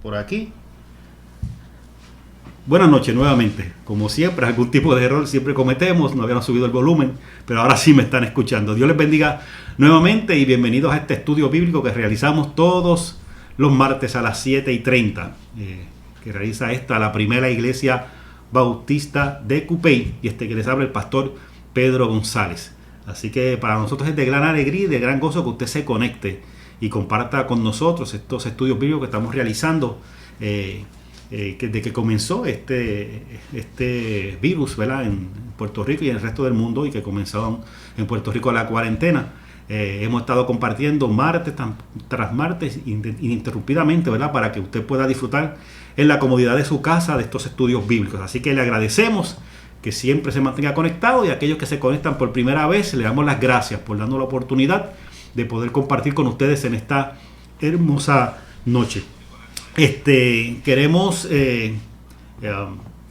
por aquí. Buenas noches nuevamente. Como siempre, algún tipo de error siempre cometemos. No habíamos subido el volumen, pero ahora sí me están escuchando. Dios les bendiga nuevamente y bienvenidos a este estudio bíblico que realizamos todos los martes a las 7:30. Que realiza la primera iglesia bautista de Cupey. Y que les habla el pastor Pedro González. Así que para nosotros es de gran alegría y de gran gozo que usted se conecte y comparta con nosotros estos estudios bíblicos que estamos realizando desde que comenzó este virus, ¿verdad?, en Puerto Rico y en el resto del mundo, y que comenzaron en Puerto Rico la cuarentena. Hemos estado compartiendo martes tras martes ininterrumpidamente, ¿verdad?, para que usted pueda disfrutar en la comodidad de su casa de estos estudios bíblicos. Así que le agradecemos que siempre se mantenga conectado, y a aquellos que se conectan por primera vez le damos las gracias por darnos la oportunidad de poder compartir con ustedes en esta hermosa noche. Queremos,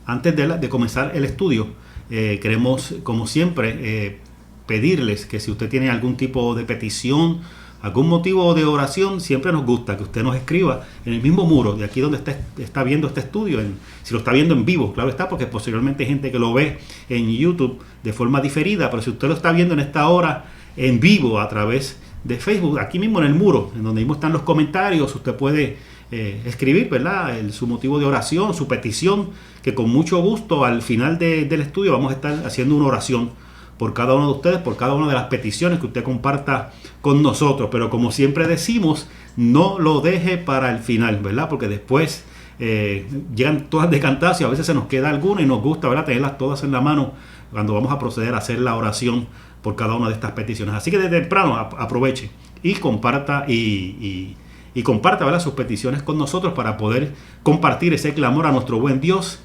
antes de comenzar el estudio, queremos, como siempre, pedirles que si usted tiene algún tipo de petición, algún motivo de oración, siempre nos gusta que usted nos escriba en el mismo muro de aquí donde está viendo este estudio, si lo está viendo en vivo, claro está, porque posteriormente hay gente que lo ve en YouTube de forma diferida, pero si usted lo está viendo en esta hora en vivo a través de Facebook, aquí mismo en el muro, en donde mismo están los comentarios, usted puede escribir, ¿verdad?, su motivo de oración, su petición, que con mucho gusto al final del estudio vamos a estar haciendo una oración por cada uno de ustedes, por cada una de las peticiones que usted comparta con nosotros. Pero como siempre decimos, no lo deje para el final, ¿verdad? Porque después llegan todas de cantazo y a veces se nos queda alguna y nos gusta, ¿verdad?, tenerlas todas en la mano cuando vamos a proceder a hacer la oración por cada una de estas peticiones. Así que desde temprano aproveche y comparta y comparta, ¿verdad?, sus peticiones con nosotros para poder compartir ese clamor a nuestro buen Dios,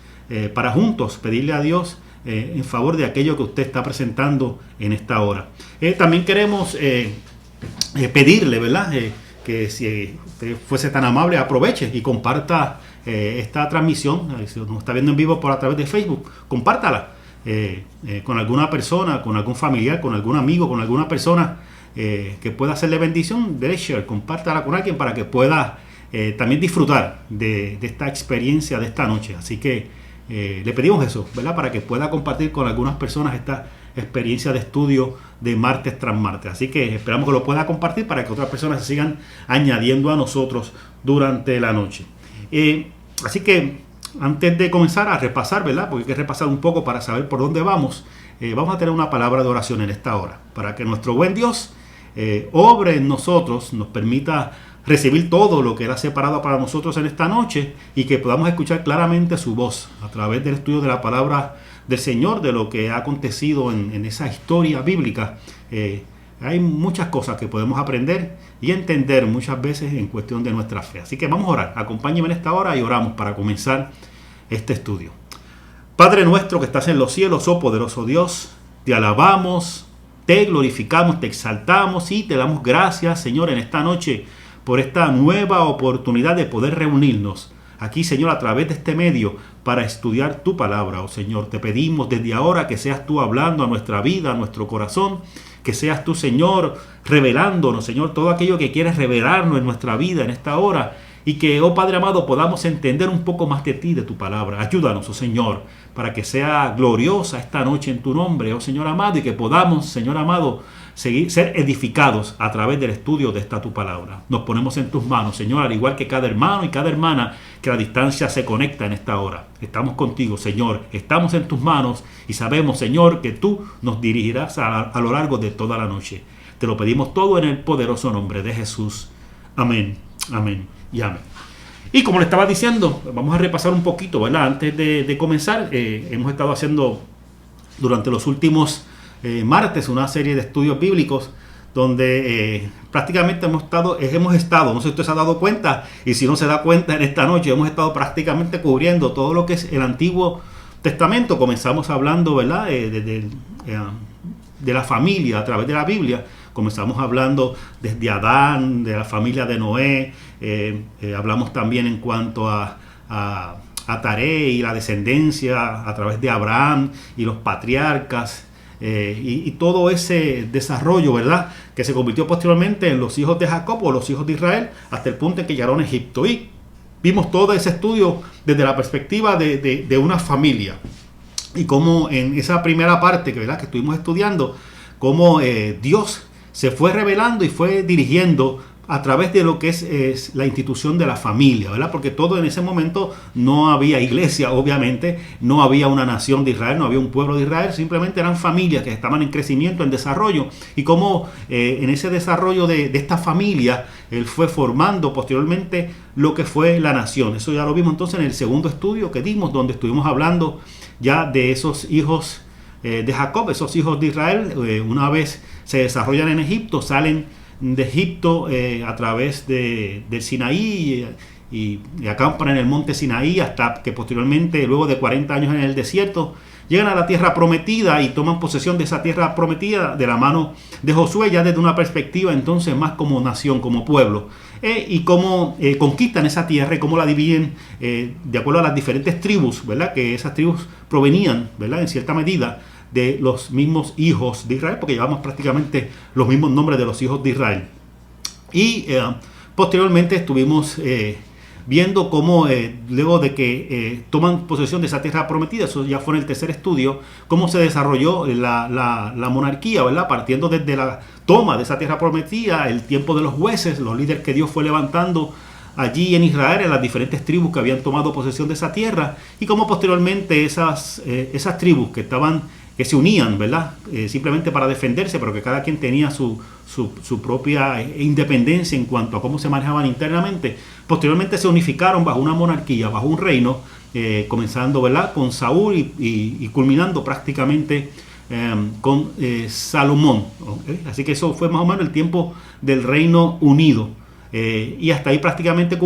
para juntos pedirle a Dios en favor de aquello que usted está presentando en esta hora. También queremos pedirle, ¿verdad?, que si usted fuese tan amable, aproveche y comparta esta transmisión. Si nos está viendo en vivo a través de Facebook, compártala con alguna persona, con algún familiar, con algún amigo, con alguna persona que pueda hacerle bendición. Dele share, compártala con alguien para que pueda también disfrutar de esta experiencia de esta noche. Así que le pedimos eso, ¿verdad?, para que pueda compartir con algunas personas esta experiencia de estudio de martes tras martes. Así que esperamos que lo pueda compartir para que otras personas se sigan añadiendo a nosotros durante la noche. Así que antes de comenzar a repasar, ¿verdad?, porque hay que repasar un poco para saber por dónde vamos, vamos a tener una palabra de oración en esta hora, para que nuestro buen Dios obre en nosotros, nos permita recibir todo lo que Él ha separado para nosotros en esta noche, y que podamos escuchar claramente su voz a través del estudio de la palabra del Señor, de lo que ha acontecido en esa historia bíblica. Hay muchas cosas que podemos aprender y entender muchas veces en cuestión de nuestra fe. Así que vamos a orar. Acompáñenme en esta hora y oramos para comenzar este estudio. Padre nuestro que estás en los cielos, oh poderoso Dios, te alabamos, te glorificamos, te exaltamos y te damos gracias, Señor, en esta noche por esta nueva oportunidad de poder reunirnos aquí, Señor, a través de este medio para estudiar tu palabra. Oh Señor, te pedimos desde ahora que seas tú hablando a nuestra vida, a nuestro corazón, que seas tú, Señor, revelándonos, Señor, todo aquello que quieres revelarnos en nuestra vida en esta hora, y que, oh Padre amado, podamos entender un poco más de ti, de tu palabra. Ayúdanos, oh Señor, para que sea gloriosa esta noche en tu nombre, oh Señor amado, y que podamos, Señor amado, ser edificados a través del estudio de esta tu palabra. Nos ponemos en tus manos, Señor, al igual que cada hermano y cada hermana que a la distancia se conecta en esta hora. Estamos contigo, Señor, estamos en tus manos y sabemos, Señor, que tú nos dirigirás a lo largo de toda la noche. Te lo pedimos todo en el poderoso nombre de Jesús. Amén, amén y amén. Y como le estaba diciendo, vamos a repasar un poquito, ¿verdad? Antes de comenzar, hemos estado haciendo durante los últimos martes una serie de estudios bíblicos donde prácticamente hemos estado, no sé si usted se ha dado cuenta, y si no se da cuenta, en esta noche hemos estado prácticamente cubriendo todo lo que es el Antiguo Testamento. Comenzamos hablando, ¿verdad?, de la familia a través de la Biblia. Comenzamos hablando desde Adán, de la familia de Noé, hablamos también en cuanto a Taré y la descendencia a través de Abraham y los patriarcas, y todo ese desarrollo, ¿verdad?, que se convirtió posteriormente en los hijos de Jacob o los hijos de Israel, hasta el punto en que llegaron a Egipto. Y vimos todo ese estudio desde la perspectiva de una familia. Y cómo en esa primera parte que estuvimos estudiando, cómo Dios se fue revelando y fue dirigiendo a través de lo que es la institución de la familia, ¿verdad? Porque todo en ese momento no había iglesia, obviamente, no había una nación de Israel, no había un pueblo de Israel, simplemente eran familias que estaban en crecimiento, en desarrollo, y cómo en ese desarrollo de esta familia, él fue formando posteriormente lo que fue la nación. Eso ya lo vimos entonces en el segundo estudio que dimos, donde estuvimos hablando ya de esos hijos de Jacob, esos hijos de Israel. Una vez se desarrollan en Egipto, salen de Egipto a través del Sinaí y acampan en el monte Sinaí hasta que posteriormente, luego de 40 años en el desierto, llegan a la tierra prometida y toman posesión de esa tierra prometida de la mano de Josué, ya desde una perspectiva entonces más como nación, como pueblo, y cómo conquistan esa tierra y cómo la dividen de acuerdo a las diferentes tribus, ¿verdad? Que esas tribus provenían, ¿verdad? En cierta medida de los mismos hijos de Israel, porque llevamos prácticamente los mismos nombres de los hijos de Israel. Y posteriormente estuvimos viendo cómo luego de que toman posesión de esa tierra prometida, eso ya fue en el tercer estudio, cómo se desarrolló la monarquía, ¿verdad? Partiendo desde la toma de esa tierra prometida, el tiempo de los jueces, los líderes que Dios fue levantando allí en Israel, en las diferentes tribus que habían tomado posesión de esa tierra, y cómo posteriormente esas tribus que se unían, ¿verdad? Simplemente para defenderse, pero que cada quien tenía su propia independencia en cuanto a cómo se manejaban internamente. Posteriormente se unificaron bajo una monarquía, bajo un reino, comenzando, ¿verdad?, con Saúl y culminando prácticamente con Salomón. ¿Okay? Así que eso fue más o menos el tiempo del Reino Unido. Y hasta ahí prácticamente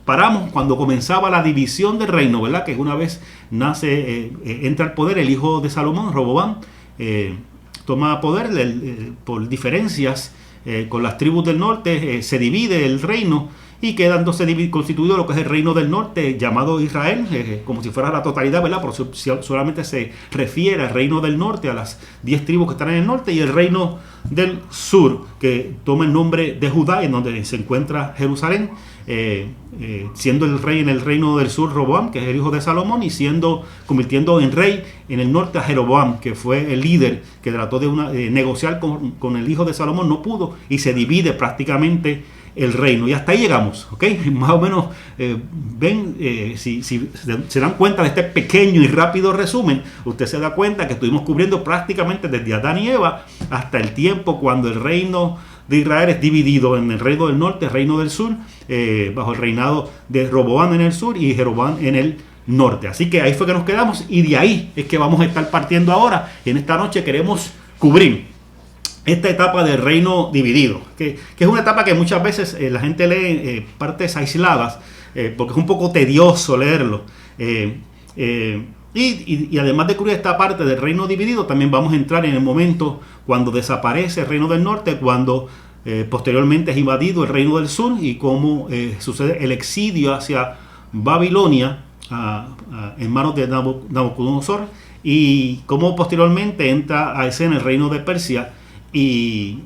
paramos cuando comenzaba la división del reino, ¿verdad? Que una vez entra al poder el hijo de Salomón, Roboam, toma poder por diferencias con las tribus del norte, se divide el reino y queda entonces constituido lo que es el reino del norte, llamado Israel, como si fuera la totalidad, ¿verdad? Por solamente se refiere al reino del norte, a las 10 tribus que están en el norte, y el reino del sur, que toma el nombre de Judá, en donde se encuentra Jerusalén, siendo el rey en el reino del sur Roboam, que es el hijo de Salomón, y convirtiendo en rey en el norte a Jeroboam, que fue el líder que trató de negociar con el hijo de Salomón, no pudo, y se divide prácticamente el reino. Y hasta ahí llegamos, ¿ok? Más o menos, si se dan cuenta de este pequeño y rápido resumen, usted se da cuenta que estuvimos cubriendo prácticamente desde Adán y Eva hasta el tiempo cuando el reino de Israel es dividido en el reino del norte, el reino del sur, bajo el reinado de Roboam en el sur y Jeroboam en el norte. Así que ahí fue que nos quedamos, y de ahí es que vamos a estar partiendo ahora. En esta noche queremos cubrir esta etapa del reino dividido, que es una etapa que muchas veces la gente lee partes aisladas, porque es un poco tedioso leerlo. Y además de cubrir esta parte del reino dividido, también vamos a entrar en el momento cuando desaparece el reino del norte, cuando posteriormente es invadido el reino del sur, y cómo sucede el exilio hacia Babilonia en manos de Nabucodonosor, y cómo posteriormente entra a escena el reino de Persia, y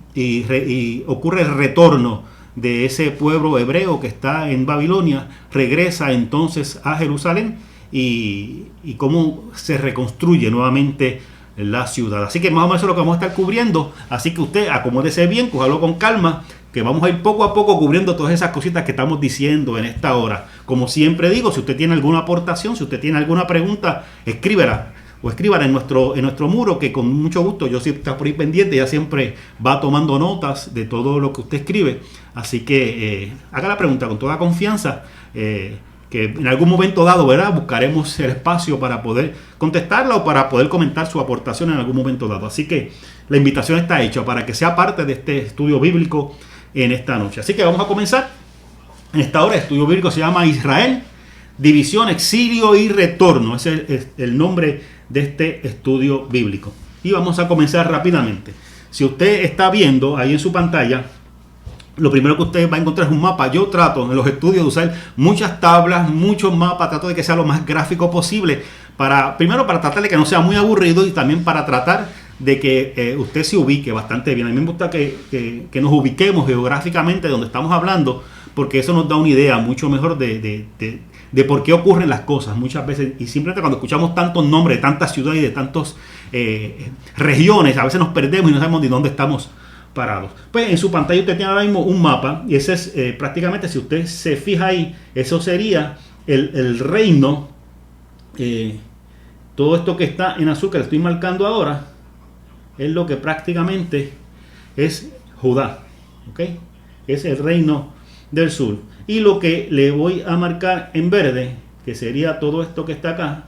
ocurre el retorno de ese pueblo hebreo que está en Babilonia, regresa entonces a Jerusalén, y cómo se reconstruye nuevamente la ciudad. Así que más o menos eso es lo que vamos a estar cubriendo. Así que usted acomódese bien, cójalo con calma, que vamos a ir poco a poco cubriendo todas esas cositas que estamos diciendo en esta hora. Como siempre digo, si usted tiene alguna aportación, si usted tiene alguna pregunta, escríbela en nuestro muro, que con mucho gusto yo siempre estoy por ahí pendiente, ya siempre va tomando notas de todo lo que usted escribe. Así que haga la pregunta con toda confianza, que en algún momento dado, ¿verdad?, buscaremos el espacio para poder contestarla o para poder comentar su aportación en algún momento dado. Así que la invitación está hecha para que sea parte de este estudio bíblico en esta noche. Así que vamos a comenzar. En esta hora el estudio bíblico se llama Israel, división, exilio y retorno. Ese es el nombre de este estudio bíblico. Y vamos a comenzar rápidamente. Si usted está viendo ahí en su pantalla, lo primero que usted va a encontrar es un mapa. Yo trato en los estudios de usar muchas tablas, muchos mapas, trato de que sea lo más gráfico posible, primero para tratar de que no sea muy aburrido, y también para tratar de que usted se ubique bastante bien. A mí me gusta que nos ubiquemos geográficamente donde estamos hablando, porque eso nos da una idea mucho mejor de por qué ocurren las cosas muchas veces. Y simplemente cuando escuchamos tantos nombres de tantas ciudades y de tantas regiones, a veces nos perdemos y no sabemos de dónde estamos parados. Pues en su pantalla usted tiene ahora mismo un mapa, y ese es prácticamente, si usted se fija ahí, eso sería el reino. Todo esto que está en azul que le estoy marcando ahora es lo que prácticamente es Judá, ¿ok? Es el reino del sur. Y lo que le voy a marcar en verde, que sería todo esto que está acá,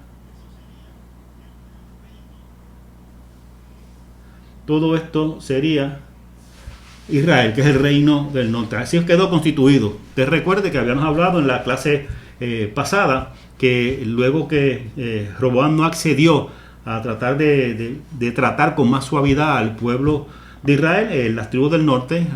todo esto sería Israel, que es el reino del norte. Así quedó constituido. Usted recuerde que habíamos hablado en la clase pasada que luego que Roboam no accedió a tratar de tratar con más suavidad al pueblo de Israel, las tribus del norte,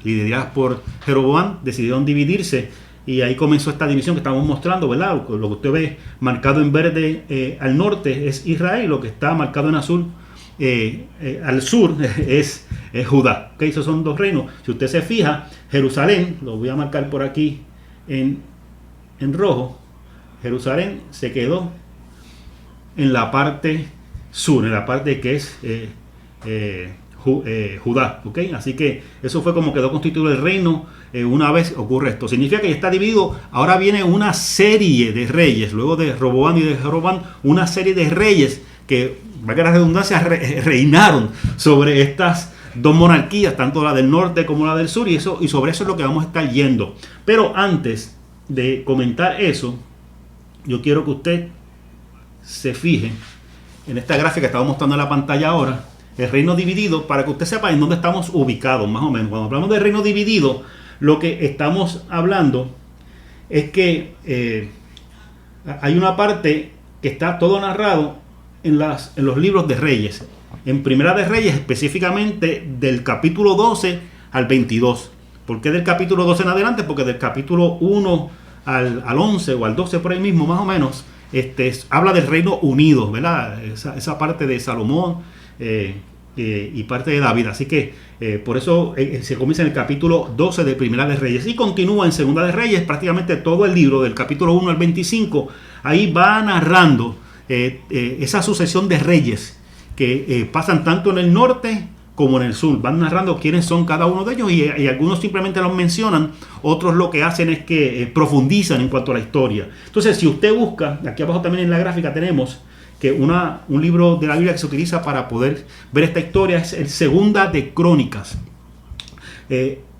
lideradas por Jeroboam, decidieron dividirse, y ahí comenzó esta división que estamos mostrando, ¿verdad? Lo que usted ve marcado en verde al norte es Israel, lo que está marcado en azul al sur es Judá. ¿Okay? Esos son dos reinos. Si usted se fija, Jerusalén, lo voy a marcar por aquí en rojo, Jerusalén se quedó en la parte sur, en la parte que es Judá, ¿okay? Así que eso fue como quedó constituido el reino una vez ocurre esto. Significa que ya está dividido. Ahora viene una serie de reyes, luego de Roboam y de Jeroboam, una serie de reyes que, valga la redundancia, reinaron sobre estas dos monarquías, tanto la del norte como la del sur, y sobre eso es lo que vamos a estar yendo. Pero antes de comentar eso, yo quiero que usted se fije en esta gráfica que estamos mostrando en la pantalla ahora, el reino dividido, para que usted sepa en dónde estamos ubicados, más o menos. Cuando hablamos del reino dividido, lo que estamos hablando es que hay una parte que está todo narrado en los libros de Reyes. En Primera de Reyes, específicamente del capítulo 12 al 22. ¿Por qué del capítulo 12 en adelante? Porque del capítulo 1 al 11 o al 12 por ahí mismo, más o menos, habla del reino unido, ¿verdad? Esa parte de Salomón y parte de David. Así que por eso se comienza en el capítulo 12 de Primera de Reyes y continúa en Segunda de Reyes. Prácticamente todo el libro del capítulo 1 al 25 ahí va narrando esa sucesión de reyes que pasan tanto en el norte como en el sur. Van narrando quiénes son cada uno de ellos, y algunos simplemente los mencionan, otros lo que hacen es que profundizan en cuanto a la historia. Entonces, si usted busca, aquí abajo también en la gráfica tenemos que un libro de la Biblia que se utiliza para poder ver esta historia es el Segunda de Crónicas.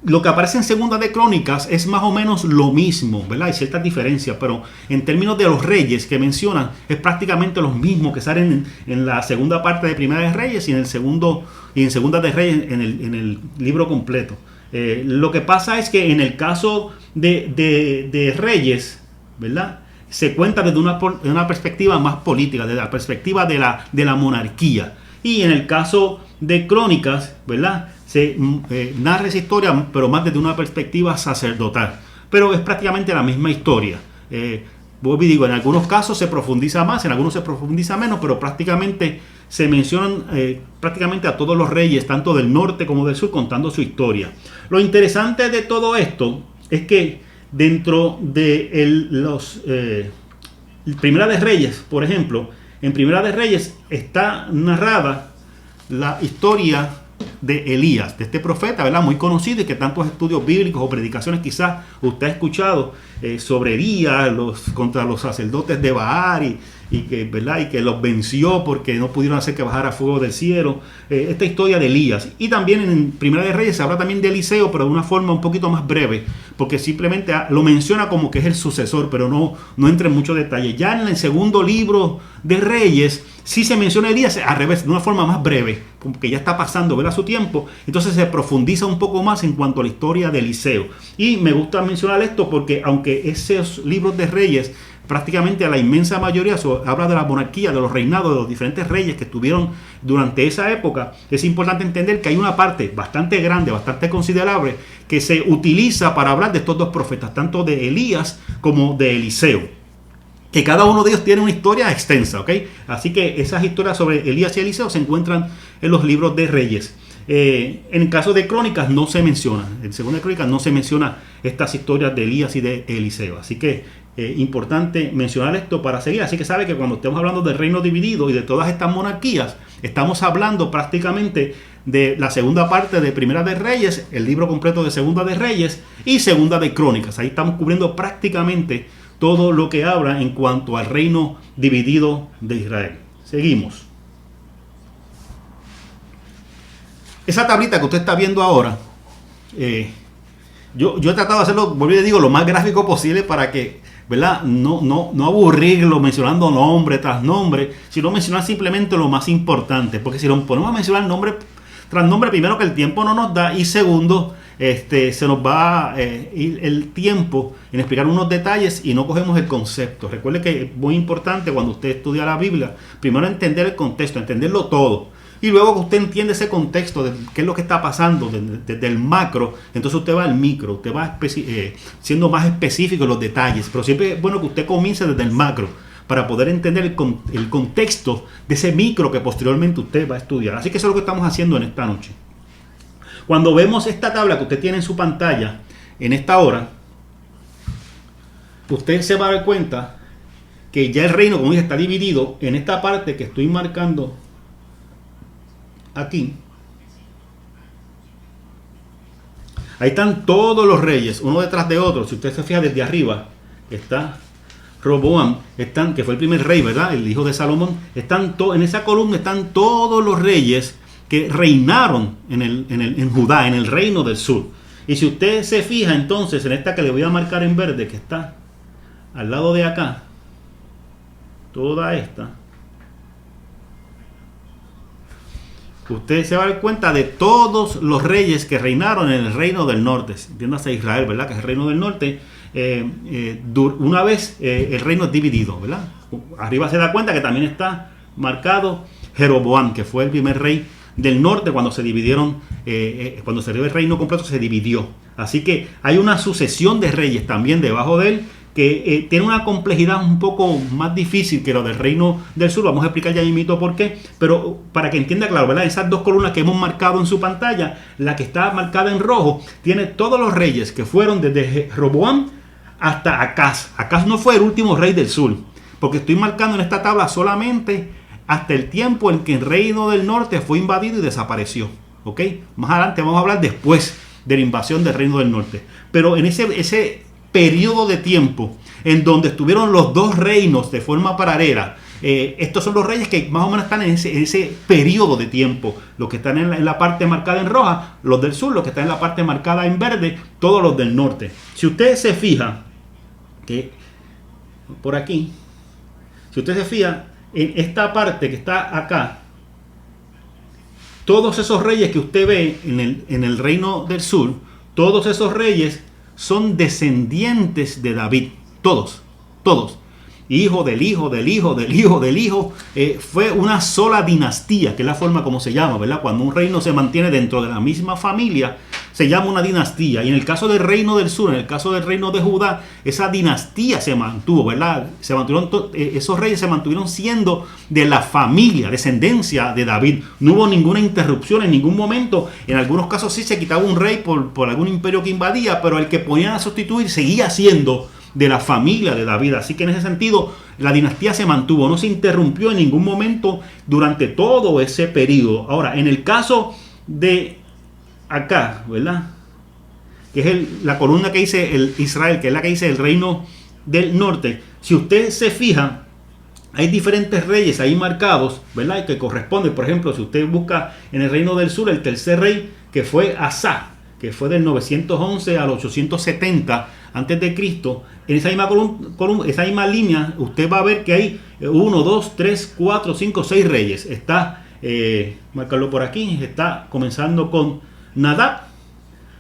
Lo que aparece en Segunda de Crónicas es más o menos lo mismo, ¿verdad? Hay ciertas diferencias, pero en términos de los reyes que mencionan, es prácticamente los mismos que salen en la segunda parte de Primera de Reyes y en Segunda de Reyes en el libro completo. Lo que pasa es que en el caso de Reyes, ¿verdad?, se cuenta desde una perspectiva más política, desde la perspectiva de la monarquía. Y en el caso de Crónicas, ¿verdad?, se narra esa historia, pero más desde una perspectiva sacerdotal. Pero es prácticamente la misma historia. Digo, en algunos casos se profundiza más, en algunos se profundiza menos, pero prácticamente se mencionan prácticamente a todos los reyes, tanto del norte como del sur, contando su historia. Lo interesante de todo esto es que dentro de Primera de Reyes, por ejemplo, en Primera de Reyes está narrada la historia de Elías, de este profeta, ¿verdad?, muy conocido, y que tantos estudios bíblicos o predicaciones quizás usted ha escuchado sobre Elías contra los sacerdotes de Baal y que los venció porque no pudieron hacer que bajara fuego del cielo. Esta historia de Elías. Y también en Primera de Reyes se habla también de Eliseo, pero de una forma un poquito más breve, porque simplemente lo menciona como que es el sucesor, pero no entra en muchos detalles. Ya en el segundo libro de Reyes sí se menciona a Elías al revés, de una forma más breve, porque ya está pasando, ¿verdad?, su tiempo. Entonces se profundiza un poco más en cuanto a la historia de Eliseo. Y me gusta mencionar esto porque aunque esos libros de Reyes, prácticamente a la inmensa mayoría habla de la monarquía, de los reinados, de los diferentes reyes que estuvieron durante esa época, es importante entender que hay una parte bastante grande, bastante considerable, que se utiliza para hablar de estos dos profetas, tanto de Elías como de Eliseo, que cada uno de ellos tiene una historia extensa, ¿ok? Así que esas historias sobre Elías y Eliseo se encuentran en los libros de Reyes. En el caso de Crónicas no se menciona, en Segunda de Crónicas no se menciona estas historias de Elías y de Eliseo. Así que importante mencionar esto para seguir. Así que sabe que cuando estemos hablando del reino dividido y de todas estas monarquías, estamos hablando prácticamente de la segunda parte de Primera de Reyes, el libro completo de Segunda de Reyes y Segunda de Crónicas. Ahí estamos cubriendo prácticamente todo lo que habla en cuanto al reino dividido de Israel. Seguimos. Esa tablita que usted está viendo ahora, yo he tratado de hacerlo, volví y digo, lo más gráfico posible para que, ¿verdad? No aburrirlo mencionando nombre tras nombre, sino mencionar simplemente lo más importante. Porque si lo ponemos a mencionar nombre tras nombre, primero que el tiempo no nos da, y segundo, se nos va a ir el tiempo en explicar unos detalles y no cogemos el concepto. Recuerde que es muy importante cuando usted estudia la Biblia, primero entender el contexto, entenderlo todo. Y luego que usted entiende ese contexto de qué es lo que está pasando desde el macro, entonces usted va al micro, usted va siendo más específico en los detalles. Pero siempre es bueno que usted comience desde el macro para poder entender el contexto de ese micro que posteriormente usted va a estudiar. Así que eso es lo que estamos haciendo en esta noche. Cuando vemos esta tabla que usted tiene en su pantalla en esta hora, usted se va a dar cuenta que ya el reino, como dije, está dividido en esta parte que estoy marcando aquí. Ahí están todos los reyes, uno detrás de otro. Si usted se fija desde arriba, está Roboam, que fue el primer rey, ¿verdad? El hijo de Salomón. En esa columna están todos los reyes que reinaron en Judá, en el reino del sur. Y si usted se fija entonces en esta que le voy a marcar en verde, que está al lado de acá, toda esta, usted se va a dar cuenta de todos los reyes que reinaron en el reino del norte. Entiéndase Israel, ¿verdad? Que es el reino del norte. Una vez el reino es dividido, ¿verdad? Arriba se da cuenta que también está marcado Jeroboam, que fue el primer rey del norte cuando se dividieron, cuando se dio el reino completo se dividió. Así que hay una sucesión de reyes también debajo de él que tiene una complejidad un poco más difícil que lo del reino del sur. Vamos a explicar ya mismito por qué, pero para que entienda claro, ¿verdad? Esas dos columnas que hemos marcado en su pantalla, la que está marcada en rojo, tiene todos los reyes que fueron desde Roboam hasta Acaz. Acaz no fue el último rey del sur, porque estoy marcando en esta tabla solamente hasta el tiempo en que el reino del norte fue invadido y desapareció. ¿Ok? Más adelante vamos a hablar después de la invasión del reino del norte. Pero en ese periodo de tiempo en donde estuvieron los dos reinos de forma paralela, estos son los reyes que más o menos están en ese periodo de tiempo. Los que están en la parte marcada en roja, los del sur, los que están en la parte marcada en verde, todos los del norte. Si usted se fija, que por aquí, si usted se fija en esta parte que está acá, todos esos reyes que usted ve en el reino del sur, todos esos reyes son descendientes de David, todos, hijo del hijo del hijo del hijo del hijo. Fue una sola dinastía, que es la forma como se llama, ¿verdad? Cuando un reino se mantiene dentro de la misma familia, se llama una dinastía. Y en el caso del reino del sur, en el caso del reino de Judá, esa dinastía se mantuvo, ¿verdad? Esos reyes se mantuvieron siendo de la familia, descendencia de David. No hubo ninguna interrupción en ningún momento. En algunos casos sí se quitaba un rey por algún imperio que invadía, pero el que ponían a sustituir seguía siendo de la familia de David. Así que en ese sentido la dinastía se mantuvo, no se interrumpió en ningún momento durante todo ese periodo. Ahora, en el caso de acá, ¿verdad? Que es la columna que dice el Israel, que es la que dice el reino del norte. Si usted se fija, hay diferentes reyes ahí marcados, ¿verdad? Que corresponden, por ejemplo, si usted busca en el reino del sur, el tercer rey, que fue Asa, que fue del 911 al 870 antes de Cristo. En esa misma esa misma línea, usted va a ver que hay 1, 2, 3, 4, 5, 6 reyes. Está, marcarlo por aquí, está comenzando con Nadab.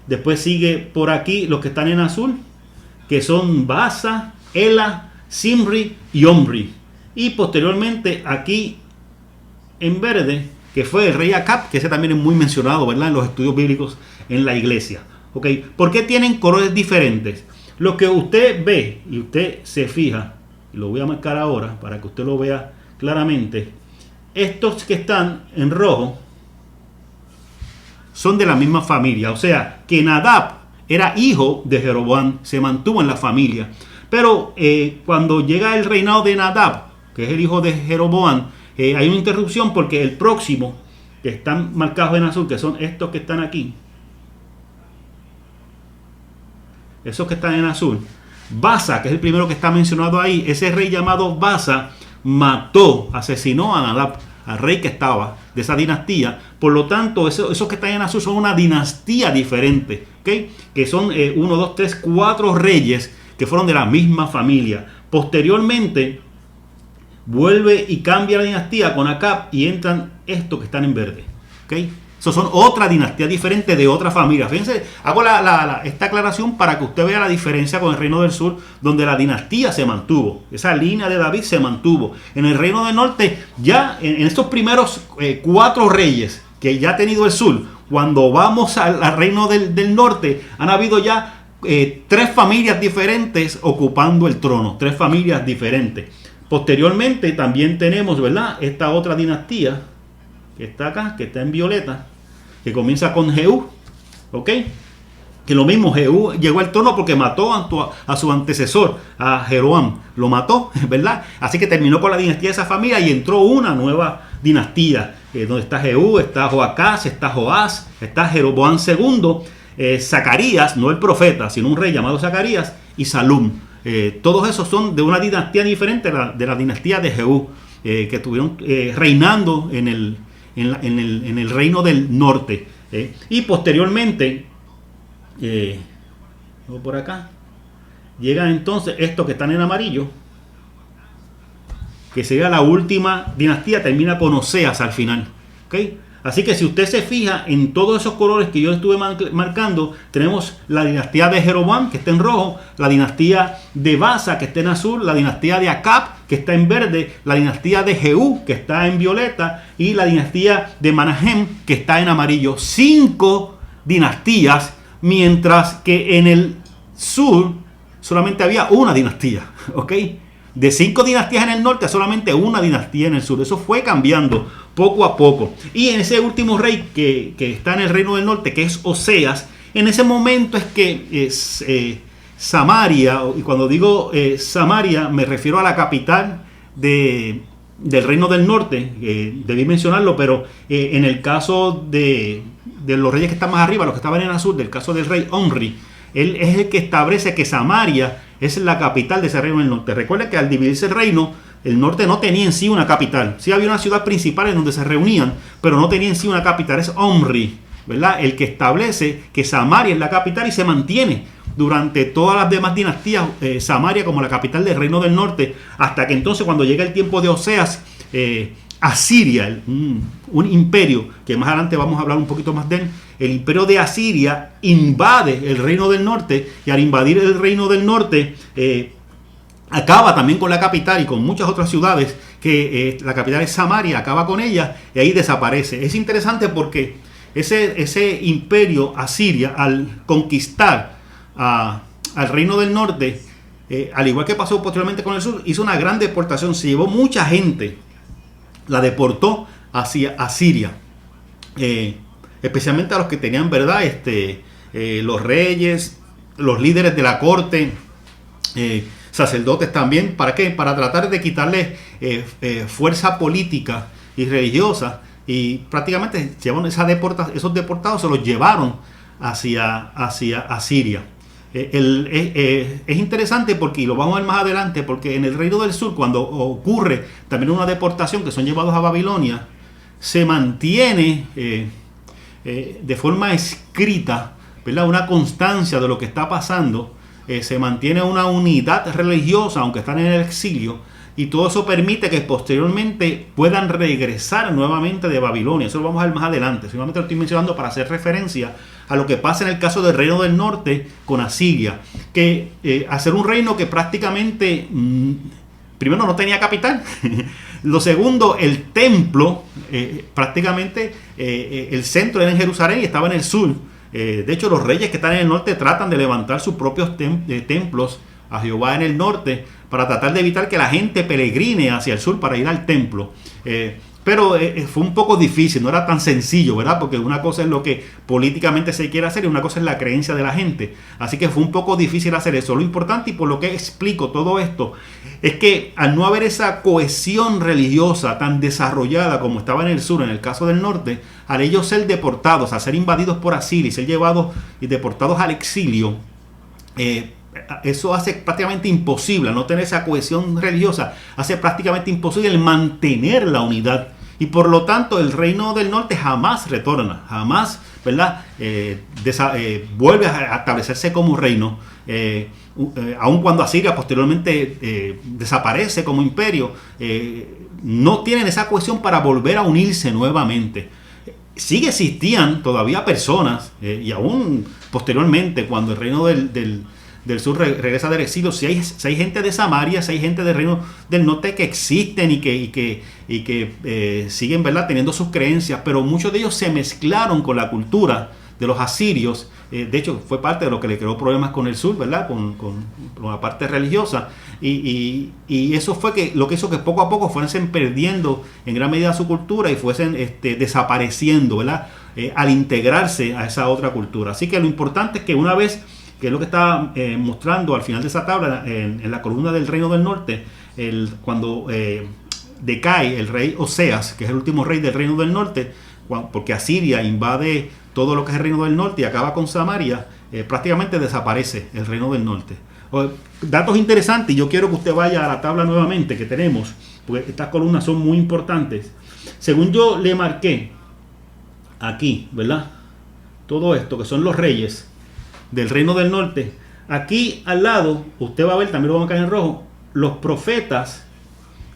Después sigue por aquí los que están en azul, que son Baasa, Ela, Simri y Omri. Y posteriormente aquí en verde, que fue el rey Acab, que ese también es muy mencionado, ¿verdad?, en los estudios bíblicos en la iglesia. ¿Ok? ¿Por qué tienen colores diferentes? Lo que usted ve y usted se fija, y lo voy a marcar ahora para que usted lo vea claramente, estos que están en rojo son de la misma familia. O sea, que Nadab era hijo de Jeroboam, se mantuvo en la familia. Pero cuando llega el reinado de Nadab, que es el hijo de Jeroboam, hay una interrupción porque el próximo, que están marcados en azul, que son estos que están aquí, esos que están en azul, Baasa, que es el primero que está mencionado ahí, ese rey llamado Baasa asesinó a Nadab, al rey que estaba de esa dinastía. Por lo tanto, esos que están en azul son una dinastía diferente, ¿okay? Que son 1, 2, 3, 4 reyes que fueron de la misma familia. Posteriormente vuelve y cambia la dinastía con Acab y entran estos que están en verde, ¿okay? Esos son otra dinastía diferente de otra familia. Fíjense, hago esta aclaración para que usted vea la diferencia con el Reino del Sur, donde la dinastía se mantuvo. Esa línea de David se mantuvo. En el Reino del Norte, ya en estos primeros 4 reyes que ya ha tenido el sur, cuando vamos al Reino del Norte, han habido ya 3 familias diferentes ocupando el trono. 3 familias diferentes. Posteriormente también tenemos, ¿verdad?, esta otra dinastía que está acá, que está en violeta, que comienza con Jehú, ¿ok? Que lo mismo, Jehú llegó al trono porque mató a su antecesor, a Jeroboam. Lo mató, ¿verdad? Así que terminó con la dinastía de esa familia y entró una nueva dinastía, donde está Jehú, está Joacás, está Joás, está Jeroboam II, Zacarías, no el profeta, sino un rey llamado Zacarías, y Salum. Todos esos son de una dinastía diferente de la dinastía de Jehú, que estuvieron reinando en el reino del norte. Y posteriormente, por acá, llegan entonces estos que están en amarillo, que sería la última dinastía, termina con Oseas al final. ¿Okay? Así que si usted se fija en todos esos colores que yo estuve marcando, tenemos la dinastía de Jeroboam, que está en rojo, la dinastía de Baasa, que está en azul, la dinastía de Acab, que está en verde, la dinastía de Jehú, que está en violeta, y la dinastía de Manahem, que está en amarillo. 5 dinastías, mientras que en el sur solamente había una dinastía, ¿ok? De 5 dinastías en el norte, solamente una dinastía en el sur. Eso fue cambiando poco a poco. Y en ese último rey que está en el reino del norte, que es Oseas, en ese momento es que Samaria, y cuando digo Samaria me refiero a la capital del reino del norte, debí mencionarlo, pero en el caso de los reyes que están más arriba, los que estaban en azul, del caso del rey Omri, él es el que establece que Samaria es la capital de ese reino del norte. Recuerda que al dividirse el reino, el norte no tenía en sí una capital. Sí había una ciudad principal en donde se reunían, pero no tenía en sí una capital. Es Omri, ¿verdad?, el que establece que Samaria es la capital y se mantiene durante todas las demás dinastías, Samaria como la capital del reino del norte, hasta que entonces cuando llega el tiempo de Oseas, Asiria, un imperio, que más adelante vamos a hablar un poquito más de él, el imperio de Asiria invade el reino del norte, y al invadir el reino del norte, acaba también con la capital y con muchas otras ciudades, que la capital es Samaria, acaba con ella y ahí desaparece. Es interesante porque ese imperio Asiria, al conquistar al reino del norte, al igual que pasó posteriormente con el sur, hizo una gran deportación, se llevó mucha gente, la deportó hacia Asiria, especialmente a los que tenían, ¿verdad?, los reyes, los líderes de la corte, sacerdotes también. ¿Para qué? Para tratar de quitarle fuerza política y religiosa, y prácticamente esos deportados se los llevaron hacia Asiria. Es interesante porque, y lo vamos a ver más adelante, porque en el reino del sur, cuando ocurre también una deportación, que son llevados a Babilonia, se mantiene de forma escrita, ¿verdad?, una constancia de lo que está pasando. Se mantiene una unidad religiosa aunque están en el exilio, y todo eso permite que posteriormente puedan regresar nuevamente de Babilonia. Eso lo vamos a ver más adelante, solamente lo estoy mencionando para hacer referencia a lo que pasa en el caso del reino del norte con Asiria, que hacer un reino que prácticamente primero no tenía capital. Lo segundo, el templo, prácticamente el centro era en Jerusalén y estaba en el sur. De hecho, los reyes que están en el norte tratan de levantar sus propios templos a Jehová en el norte, para tratar de evitar que la gente peregrine hacia el sur para ir al templo. Pero fue un poco difícil, no era tan sencillo, ¿verdad? Porque una cosa es lo que políticamente se quiere hacer y una cosa es la creencia de la gente. Así que fue un poco difícil hacer eso. Lo importante, y por lo que explico todo esto, es que al no haber esa cohesión religiosa tan desarrollada como estaba en el sur, en el caso del norte, al ellos ser deportados, a ser invadidos por Asiria y ser llevados y deportados al exilio, eso hace prácticamente imposible, no tener esa cohesión religiosa, hace prácticamente imposible el mantener la unidad. Y por lo tanto el reino del norte jamás retorna, jamás, ¿verdad? Vuelve a establecerse como reino, aun cuando Asiria posteriormente desaparece como imperio, no tienen esa cohesión para volver a unirse nuevamente. Sigue existían todavía personas, y aún posteriormente, cuando el reino del sur regresa del exilio, si hay gente de Samaria, si hay gente del reino del norte que existen y que siguen, ¿verdad?, teniendo sus creencias, pero muchos de ellos se mezclaron con la cultura de los asirios. De hecho, fue parte de lo que le creó problemas con el sur, ¿verdad?, con la parte religiosa, y eso fue lo que hizo que poco a poco fuesen perdiendo en gran medida su cultura y fuesen desapareciendo, ¿verdad?, al integrarse a esa otra cultura. Así que lo importante es que una vez, que es lo que está mostrando al final de esa tabla, en la columna del reino del norte, cuando decae el rey Oseas, que es el último rey del reino del norte, porque Asiria invade todo lo que es el reino del norte y acaba con Samaria, prácticamente desaparece el reino del norte. Datos interesantes, y yo quiero que usted vaya a la tabla nuevamente que tenemos, porque estas columnas son muy importantes. Según yo le marqué aquí, ¿verdad?, todo esto que son los reyes del reino del norte, aquí al lado usted va a ver, también lo vamos a marcar en rojo, los profetas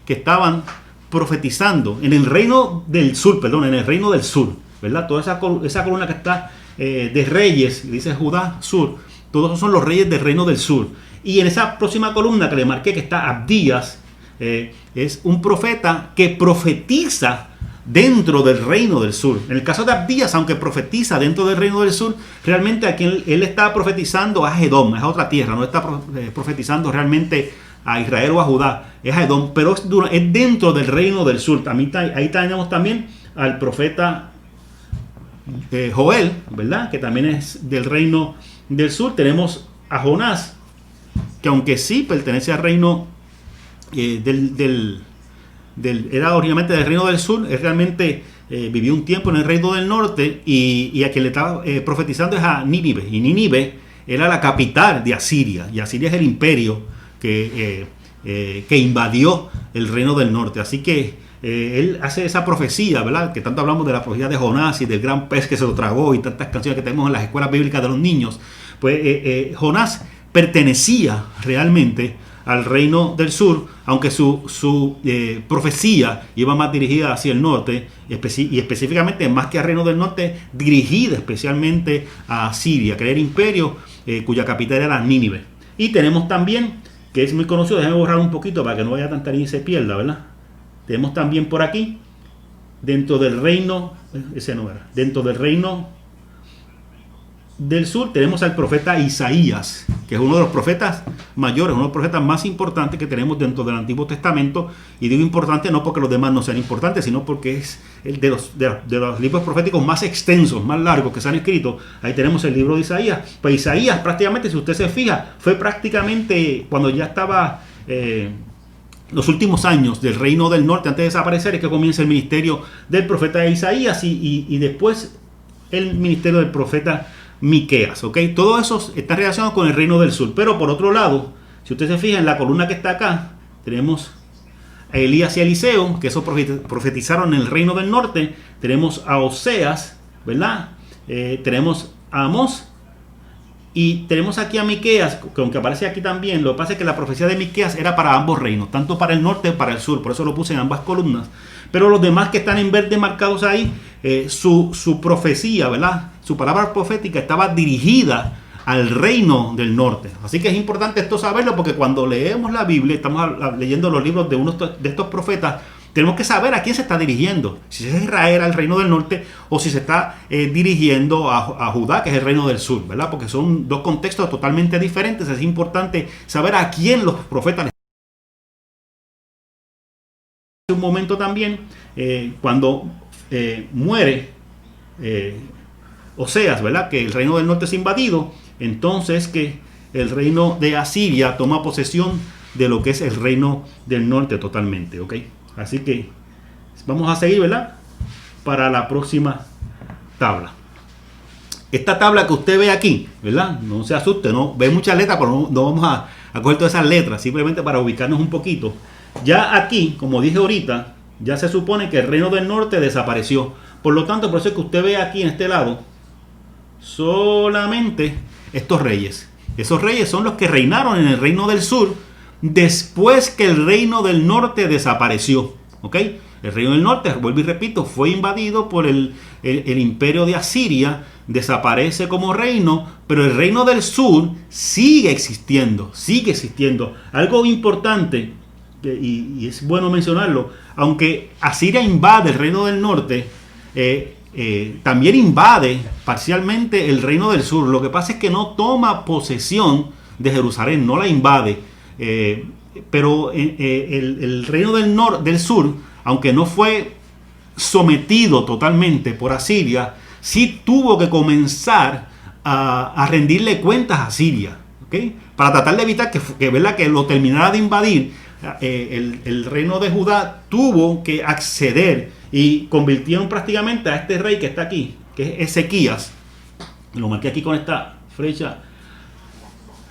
que estaban profetizando en el reino del sur, en el reino del sur, ¿verdad? Toda esa columna que está de reyes, dice Judá sur, todos esos son los reyes del reino del sur. Y en esa próxima columna que le marqué, que está Abdías, es un profeta que profetiza dentro del reino del sur. En el caso de Abdías, aunque profetiza dentro del reino del sur, realmente aquí él está profetizando a Edom, es a otra tierra, no está profetizando realmente a Israel o a Judá, es a Edom, pero es dentro del reino del sur. Ahí tenemos también al profeta Joel, ¿verdad?, que también es del reino del sur. Tenemos a Jonás, que aunque sí pertenece al reino era originalmente del reino del sur, él realmente vivió un tiempo en el reino del norte, y a quien le estaba profetizando es a Nínive, y Nínive era la capital de Asiria, y Asiria es el imperio que invadió el reino del norte. Así que él hace esa profecía, ¿verdad?, que tanto hablamos de la profecía de Jonás y del gran pez que se lo tragó y tantas canciones que tenemos en las escuelas bíblicas de los niños. Pues Jonás pertenecía realmente al reino del sur, aunque su profecía iba más dirigida hacia el norte, y específicamente más que al reino del norte, dirigida especialmente a Siria, que era el imperio cuya capital era Nínive. Y tenemos también, que es muy conocido, déjame borrar un poquito para que no vaya tanta ni se pierda, ¿verdad? Tenemos también por aquí, dentro del reino, dentro del reino del sur, tenemos al profeta Isaías, que es uno de los profetas mayores, uno de los profetas más importantes que tenemos dentro del Antiguo Testamento. Y digo importante no porque los demás no sean importantes, sino porque es el de los libros proféticos más extensos, más largos que se han escrito. Ahí tenemos el libro de Isaías. Pues Isaías prácticamente, si usted se fija, fue prácticamente cuando ya estaba los últimos años del reino del norte, antes de desaparecer, es que comienza el ministerio del profeta Isaías, y después el ministerio del profeta Miqueas, ¿ok? Todo eso está relacionado con el reino del sur. Pero por otro lado, si usted se fija en la columna que está acá, tenemos a Elías y a Eliseo, que eso profetizaron en el reino del norte. Tenemos a Oseas, ¿verdad? Tenemos a Amós, y tenemos aquí a Miqueas, que aunque aparece aquí también. Lo que pasa es que la profecía de Miqueas era para ambos reinos, tanto para el norte como para el sur, por eso lo puse en ambas columnas. Pero los demás que están en verde marcados ahí, su profecía, ¿verdad?, su palabra profética estaba dirigida al reino del norte. Así que es importante esto saberlo, porque cuando leemos la Biblia, estamos leyendo los libros de uno de estos profetas, tenemos que saber a quién se está dirigiendo. Si es Israel, al reino del norte, o si se está dirigiendo a Judá, que es el reino del sur, ¿verdad? Porque son dos contextos totalmente diferentes. Es importante saber a quién los profetas un momento también, cuando muere Oseas, ¿verdad? Que el reino del norte es invadido, entonces que el reino de Asiria toma posesión de lo que es el reino del norte totalmente, ¿ok? Así que vamos a seguir, ¿verdad? Para la próxima tabla. Esta tabla que usted ve aquí, ¿verdad? No se asuste, no ve muchas letras, pero no vamos a coger todas esas letras, simplemente para ubicarnos un poquito. Ya aquí, como dije ahorita, ya se supone que el reino del norte desapareció. Por lo tanto, por eso es que usted ve aquí en este lado solamente estos reyes. Esos reyes son los que reinaron en el reino del sur después que el reino del norte desapareció. ¿Ok? El reino del norte, vuelvo y repito, fue invadido por el imperio de Asiria, desaparece como reino, pero el reino del sur sigue existiendo, sigue existiendo. Algo importante, y es bueno mencionarlo, aunque Asiria invade el reino del norte, también invade parcialmente el reino del sur. Lo que pasa es que no toma posesión de Jerusalén, no la invade. Pero el reino del sur, aunque no fue sometido totalmente por Asiria, sí tuvo que comenzar a rendirle cuentas a Asiria, ¿okay? Para tratar de evitar ¿verdad? Que lo terminara de invadir. El reino de Judá tuvo que acceder y convirtieron prácticamente a este rey que está aquí, que es Ezequías. Lo marqué aquí con esta flecha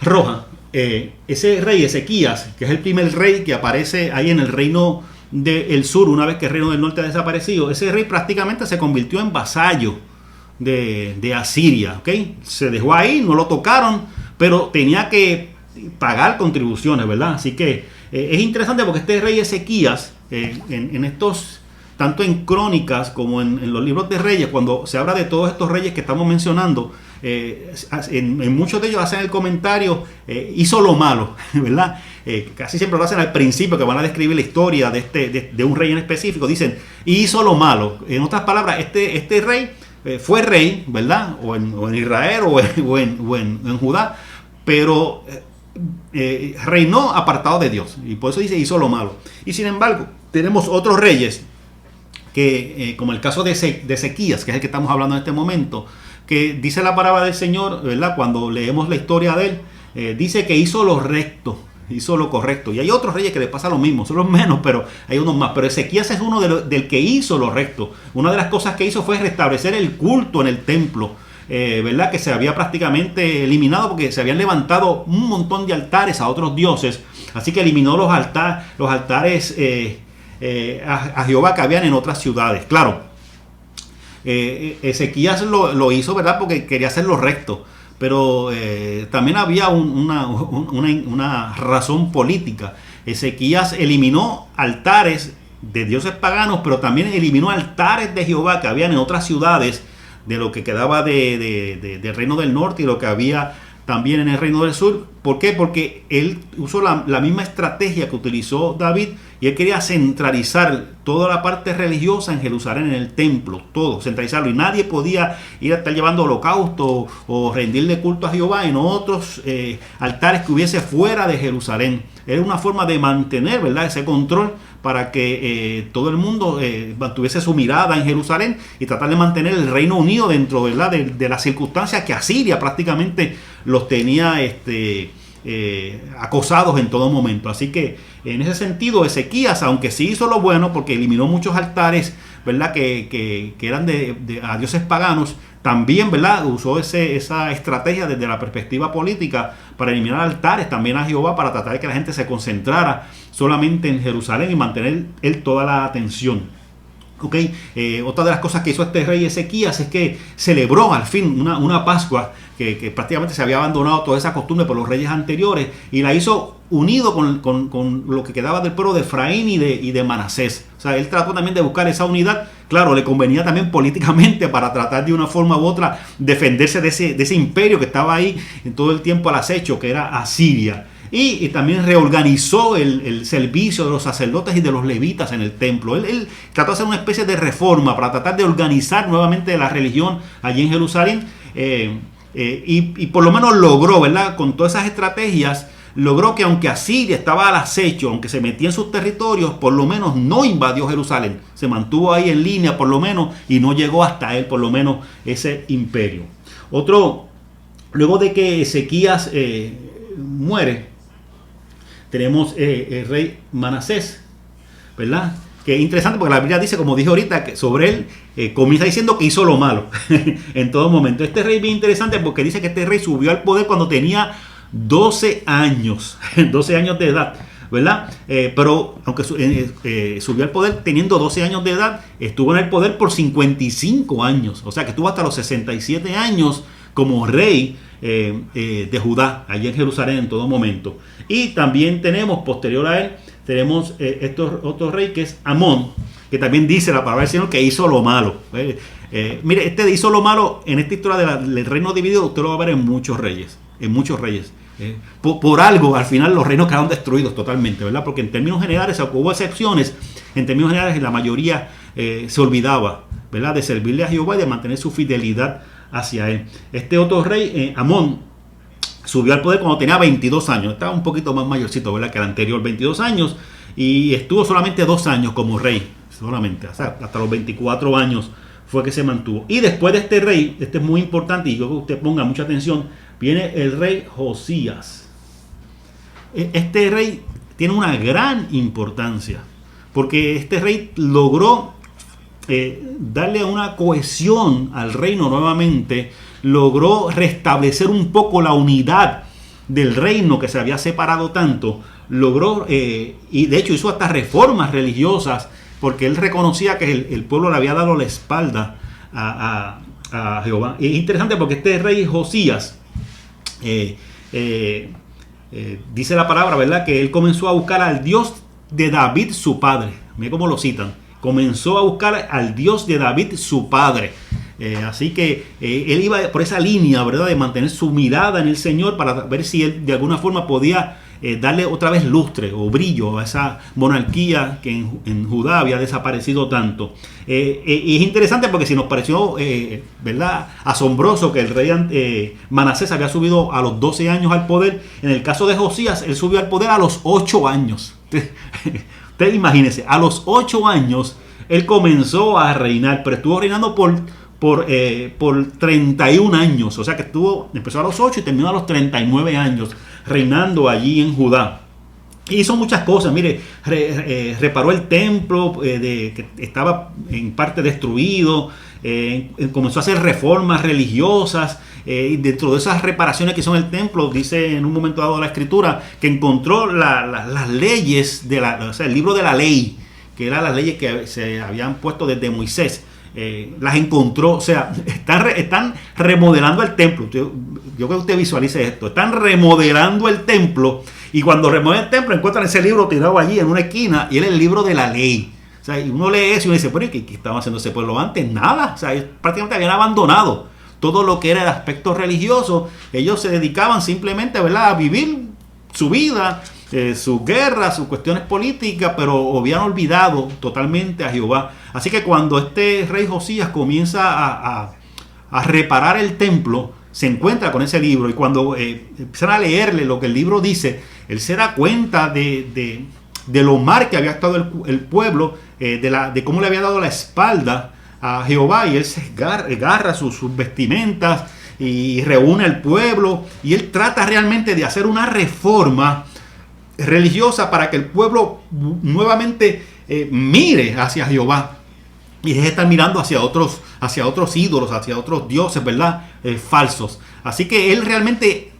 roja. Ese rey Ezequías, que es el primer rey que aparece ahí en el reino del sur, una vez que el reino del norte ha desaparecido, ese rey prácticamente se convirtió en vasallo de Asiria, ¿okay? Se dejó ahí, no lo tocaron, pero tenía que pagar contribuciones, ¿verdad? Así que es interesante porque este rey Ezequías, en estos, tanto en crónicas como en los libros de reyes, cuando se habla de todos estos reyes que estamos mencionando, en muchos de ellos hacen el comentario, hizo lo malo, ¿verdad? Casi siempre lo hacen al principio, que van a describir la historia de un rey en específico. Dicen, hizo lo malo. En otras palabras, este rey fue rey, ¿verdad? O en Israel o en Judá, pero reinó apartado de Dios. Y por eso dice, hizo lo malo. Y sin embargo, tenemos otros reyes, que como el caso de Ezequías, que es el que estamos hablando en este momento, que dice la palabra del Señor, ¿verdad? Cuando leemos la historia de él, dice que hizo lo recto, hizo lo correcto. Y hay otros reyes que les pasa lo mismo, son los menos, pero hay unos más. Pero Ezequías es uno del que hizo lo recto. Una de las cosas que hizo fue restablecer el culto en el templo, ¿verdad? Que se había prácticamente eliminado porque se habían levantado un montón de altares a otros dioses. Así que eliminó los altares a Jehová que habían en otras ciudades. Claro, Ezequías lo hizo, ¿verdad? Porque quería hacer lo recto. Pero también había una razón política. Ezequías eliminó altares de dioses paganos, pero también eliminó altares de Jehová que habían en otras ciudades, de lo que quedaba del reino del norte y lo que había también en el reino del sur. ¿Por qué? Porque él usó la misma estrategia que utilizó David, y él quería centralizar toda la parte religiosa en Jerusalén, en el templo, todo, centralizarlo, y nadie podía ir a estar llevando holocausto o rendirle culto a Jehová en otros altares que hubiese fuera de Jerusalén. Era una forma de mantener, ¿verdad?, ese control para que todo el mundo mantuviese su mirada en Jerusalén y tratar de mantener el reino unido dentro, ¿verdad?, de las circunstancias que Asiria prácticamente los tenía acosados en todo momento. Así que en ese sentido Ezequías, aunque sí hizo lo bueno porque eliminó muchos altares, ¿verdad?, que eran a dioses paganos, también, ¿verdad?, usó esa estrategia desde la perspectiva política para eliminar altares también a Jehová, para tratar de que la gente se concentrara solamente en Jerusalén y mantener él toda la atención. Okay. Otra de las cosas que hizo este rey Ezequías es que celebró al fin una Pascua que prácticamente se había abandonado toda esa costumbre por los reyes anteriores, y la hizo unido con lo que quedaba del pueblo de Efraín y de Manasés. O sea, él trató también de buscar esa unidad. Claro, le convenía también políticamente para tratar de una forma u otra defenderse de ese imperio que estaba ahí en todo el tiempo al acecho, que era Asiria. Y también reorganizó el servicio de los sacerdotes y de los levitas en el templo. Él trató de hacer una especie de reforma para tratar de organizar nuevamente la religión allí en Jerusalén. Y por lo menos logró, ¿verdad?, con todas esas estrategias, logró que aunque Asiria estaba al acecho, aunque se metía en sus territorios, por lo menos no invadió Jerusalén. Se mantuvo ahí en línea por lo menos y no llegó hasta él por lo menos ese imperio. Luego de que Ezequías muere, tenemos el rey Manasés, ¿verdad? Que es interesante porque la Biblia dice, como dije ahorita, que sobre él comienza diciendo que hizo lo malo en todo momento. Este rey es bien interesante porque dice que este rey subió al poder cuando tenía 12 años, 12 años de edad, ¿verdad? Pero aunque subió al poder teniendo 12 años de edad, estuvo en el poder por 55 años, o sea que estuvo hasta los 67 años como rey de Judá, allí en Jerusalén en todo momento. Y también tenemos, posterior a él, tenemos otro rey que es Amón, que también dice la palabra del Señor que hizo lo malo. Mire, hizo lo malo en esta historia del reino dividido, usted lo va a ver en muchos reyes. Por algo, al final los reinos quedaron destruidos totalmente, ¿verdad? Porque en términos generales, aunque hubo excepciones, en términos generales la mayoría se olvidaba, ¿verdad?, de servirle a Jehová y de mantener su fidelidad hacia él. Este otro rey, Amón, subió al poder cuando tenía 22 años. Estaba un poquito más mayorcito, ¿verdad?, que el anterior, 22 años. Y estuvo solamente 2 años como rey. Solamente, o sea, hasta los 24 años fue que se mantuvo. Y después de este rey, este es muy importante y yo creo que usted ponga mucha atención, viene el rey Josías. Este rey tiene una gran importancia porque este rey logró darle una cohesión al reino nuevamente, logró restablecer un poco la unidad del reino que se había separado tanto, logró, y de hecho hizo hasta reformas religiosas, porque él reconocía que el pueblo le había dado la espalda a Jehová. Y es interesante porque este rey Josías, dice la palabra, ¿verdad?, que él comenzó a buscar al Dios de David su padre. Mira cómo lo citan. Comenzó a buscar al Dios de David su padre. Así que él iba por esa línea, ¿verdad?, de mantener su mirada en el Señor para ver si él de alguna forma podía darle otra vez lustre o brillo a esa monarquía que en Judá había desaparecido tanto. Y es interesante porque si nos pareció, ¿verdad?, asombroso que el rey Manasés había subido a los 12 años al poder, en el caso de Josías, él subió al poder a los 8 años. Usted imagínese, a los 8 años él comenzó a reinar, pero estuvo reinando por 31 años, o sea que empezó a los 8 y terminó a los 39 años reinando allí en Judá. Hizo muchas cosas, mire, reparó el templo que estaba en parte destruido, comenzó a hacer reformas religiosas, y dentro de esas reparaciones que hizo en el templo, dice en un momento dado la escritura, que encontró las leyes, o sea, el libro de la ley, que eran las leyes que se habían puesto desde Moisés. Las encontró, o sea, están remodelando el templo. Yo creo que usted visualice esto. Están remodelando el templo y cuando remodelan el templo encuentran ese libro tirado allí en una esquina y es el libro de la ley. O sea, y uno lee eso y uno dice, bueno, ¿qué estaba haciendo ese pueblo antes? Nada. O sea, ellos prácticamente habían abandonado todo lo que era el aspecto religioso. Ellos se dedicaban simplemente, ¿verdad?, a vivir su vida, sus guerras, sus cuestiones políticas, pero habían olvidado totalmente a Jehová. Así que cuando este rey Josías comienza a reparar el templo, se encuentra con ese libro y cuando empiezan a leerle lo que el libro dice, él se da cuenta de lo mal que había estado el pueblo, de cómo le había dado la espalda a Jehová, y él se agarra sus vestimentas y reúne al pueblo y él trata realmente de hacer una reforma religiosa para que el pueblo nuevamente mire hacia Jehová y deje de estar mirando hacia otros ídolos, hacia otros dioses, ¿verdad?, falsos. Así que él realmente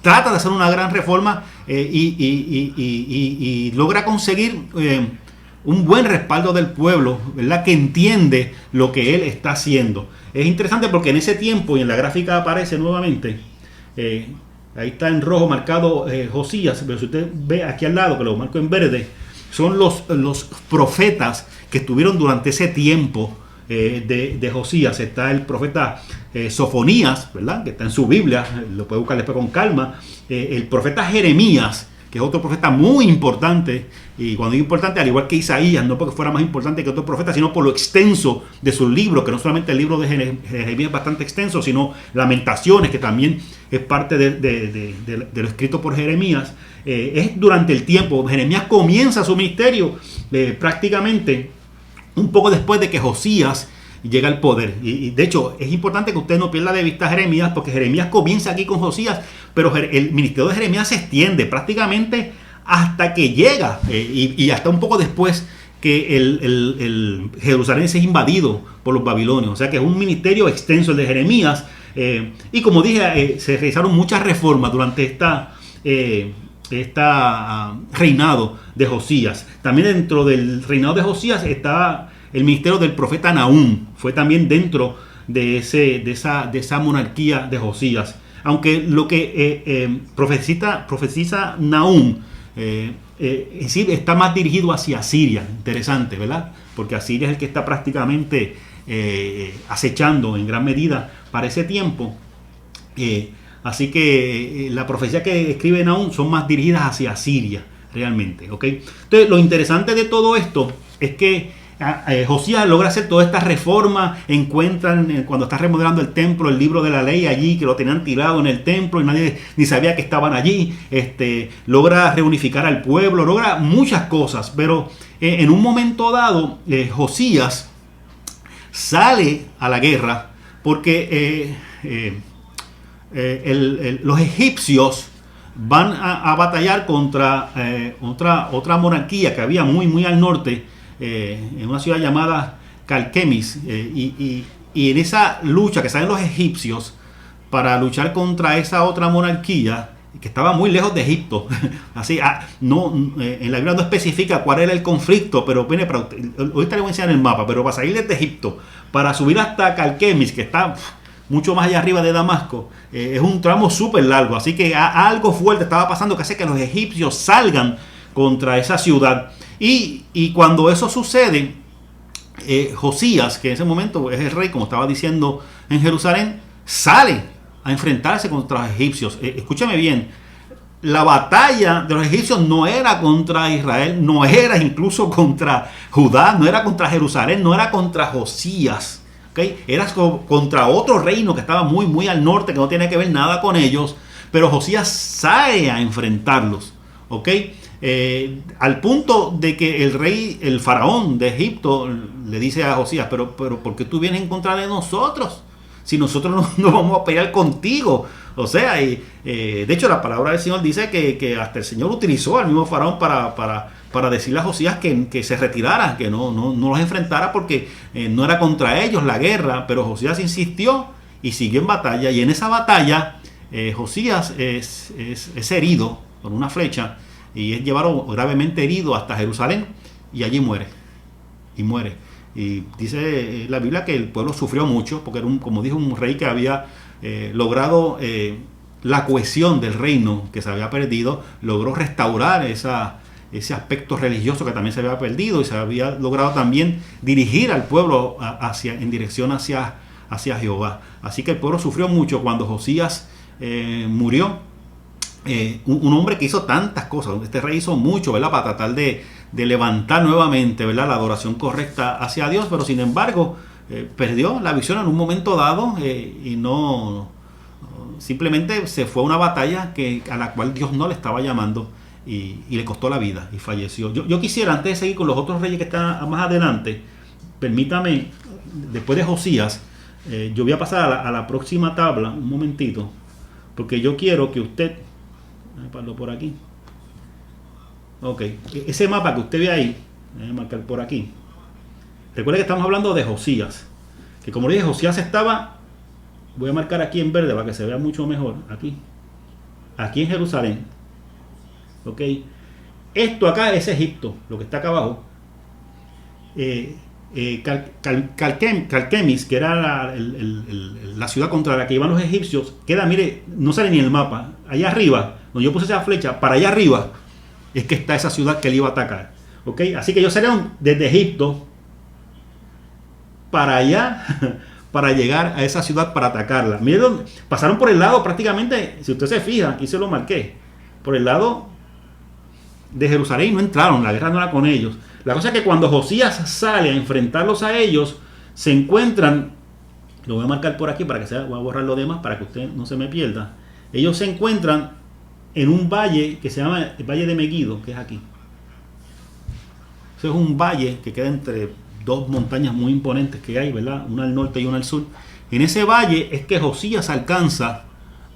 trata de hacer una gran reforma y logra conseguir un buen respaldo del pueblo, ¿verdad?, que entiende lo que él está haciendo. Es interesante porque en ese tiempo, y en la gráfica aparece nuevamente, ahí está en rojo marcado Josías, pero si usted ve aquí al lado, que lo marco en verde, son los profetas que estuvieron durante ese tiempo de Josías. Está el profeta Sofonías, ¿verdad?, que está en su Biblia, lo puede buscar después con calma. El profeta Jeremías, que es otro profeta muy importante. Y cuando digo importante, al igual que Isaías, no porque fuera más importante que otros profetas, sino por lo extenso de sus libros, que no solamente el libro de Jeremías es bastante extenso, sino Lamentaciones, que también es parte de lo escrito por Jeremías. Es durante el tiempo, Jeremías comienza su ministerio prácticamente un poco después de que Josías llega al poder. Y de hecho, es importante que usted no pierda de vista a Jeremías, porque Jeremías comienza aquí con Josías, pero el ministerio de Jeremías se extiende prácticamente hasta que llega, y hasta un poco después que el Jerusalén se es invadido por los babilonios. O sea que es un ministerio extenso el de Jeremías. Y como dije, se realizaron muchas reformas durante esta reinado de Josías. También dentro del reinado de Josías está el ministerio del profeta Nahum. Fue también dentro de esa monarquía de Josías. Aunque lo que profetiza Nahum en sí está más dirigido hacia Siria. Interesante, ¿verdad? Porque Asiria es el que está prácticamente acechando en gran medida para ese tiempo. Así que la profecía que escribe Nahum son más dirigidas hacia Siria, realmente. ¿Okay? Entonces, lo interesante de todo esto es que Josías logra hacer toda esta reforma. Encuentran cuando está remodelando el templo el libro de la ley allí, que lo tenían tirado en el templo y nadie ni sabía que estaban allí. Logra reunificar al pueblo, logra muchas cosas, pero en un momento dado Josías sale a la guerra porque los egipcios van a batallar contra otra monarquía que había muy al norte, en una ciudad llamada Calquemis, y en esa lucha que salen los egipcios para luchar contra esa otra monarquía que estaba muy lejos de Egipto. Así, en la Biblia no especifica cuál era el conflicto, pero viene ahorita le voy a enseñar el mapa, pero para salir desde Egipto, para subir hasta Calquemis, que está mucho más allá arriba de Damasco, es un tramo súper largo. Así que algo fuerte estaba pasando que hace que los egipcios salgan contra esa ciudad. Y cuando eso sucede, Josías, que en ese momento es el rey, como estaba diciendo, en Jerusalén, sale a enfrentarse contra los egipcios. Escúchame bien, la batalla de los egipcios no era contra Israel, no era incluso contra Judá, no era contra Jerusalén, no era contra Josías. ¿Okay? Era contra otro reino que estaba muy al norte, que no tiene que ver nada con ellos, pero Josías sale a enfrentarlos. ¿Okay? Al punto de que el faraón de Egipto le dice a Josías, pero ¿por qué tú vienes en contra de nosotros? Si nosotros no vamos a pelear contigo. O sea, de hecho la palabra del Señor dice que hasta el Señor utilizó al mismo faraón para decirle a Josías que se retirara, que no los enfrentara, porque no era contra ellos la guerra. Pero Josías insistió y siguió en batalla, y en esa batalla Josías es herido con una flecha y es llevado gravemente herido hasta Jerusalén, y allí muere. Y dice la Biblia que el pueblo sufrió mucho, porque era como dijo, un rey que había logrado la cohesión del reino que se había perdido, logró restaurar ese aspecto religioso que también se había perdido, y se había logrado también dirigir al pueblo en dirección hacia Jehová. Así que el pueblo sufrió mucho cuando Josías murió. Un hombre que hizo tantas cosas, este rey hizo mucho, ¿verdad?, para tratar de levantar nuevamente, ¿verdad?, la adoración correcta hacia Dios, pero sin embargo perdió la visión en un momento dado, y simplemente se fue a una batalla a la cual Dios no le estaba llamando, y le costó la vida y falleció. Yo quisiera, antes de seguir con los otros reyes que están más adelante, permítame, después de Josías, yo voy a pasar a la próxima tabla un momentito, porque yo quiero que usted, voy a pararlo por aquí. Ok, ese mapa que usted ve ahí, voy a marcar por aquí. Recuerde que estamos hablando de Josías, que como le dije, Josías estaba, voy a marcar aquí en verde para que se vea mucho mejor, aquí en Jerusalén. Ok, esto acá es Egipto, lo que está acá abajo. Calquemis, que era la ciudad contra la que iban los egipcios, queda, mire, no sale ni el mapa. Allá arriba, donde yo puse esa flecha, para allá arriba es que está esa ciudad que él iba a atacar. ¿Okay? Así que ellos salieron desde Egipto para allá, para llegar a esa ciudad para atacarla. Miren, pasaron por el lado prácticamente, si usted se fija, aquí se lo marqué, por el lado de Jerusalén y no entraron, la guerra no era con ellos. La cosa es que cuando Josías sale a enfrentarlos a ellos, se encuentran, lo voy a marcar por aquí para que sea, voy a borrar lo demás para que usted no se me pierda. Ellos se encuentran en un valle que se llama el Valle de Megiddo, que es aquí. Ese es un valle que queda entre dos montañas muy imponentes que hay, ¿verdad? Una al norte y una al sur. En ese valle es que Josías alcanza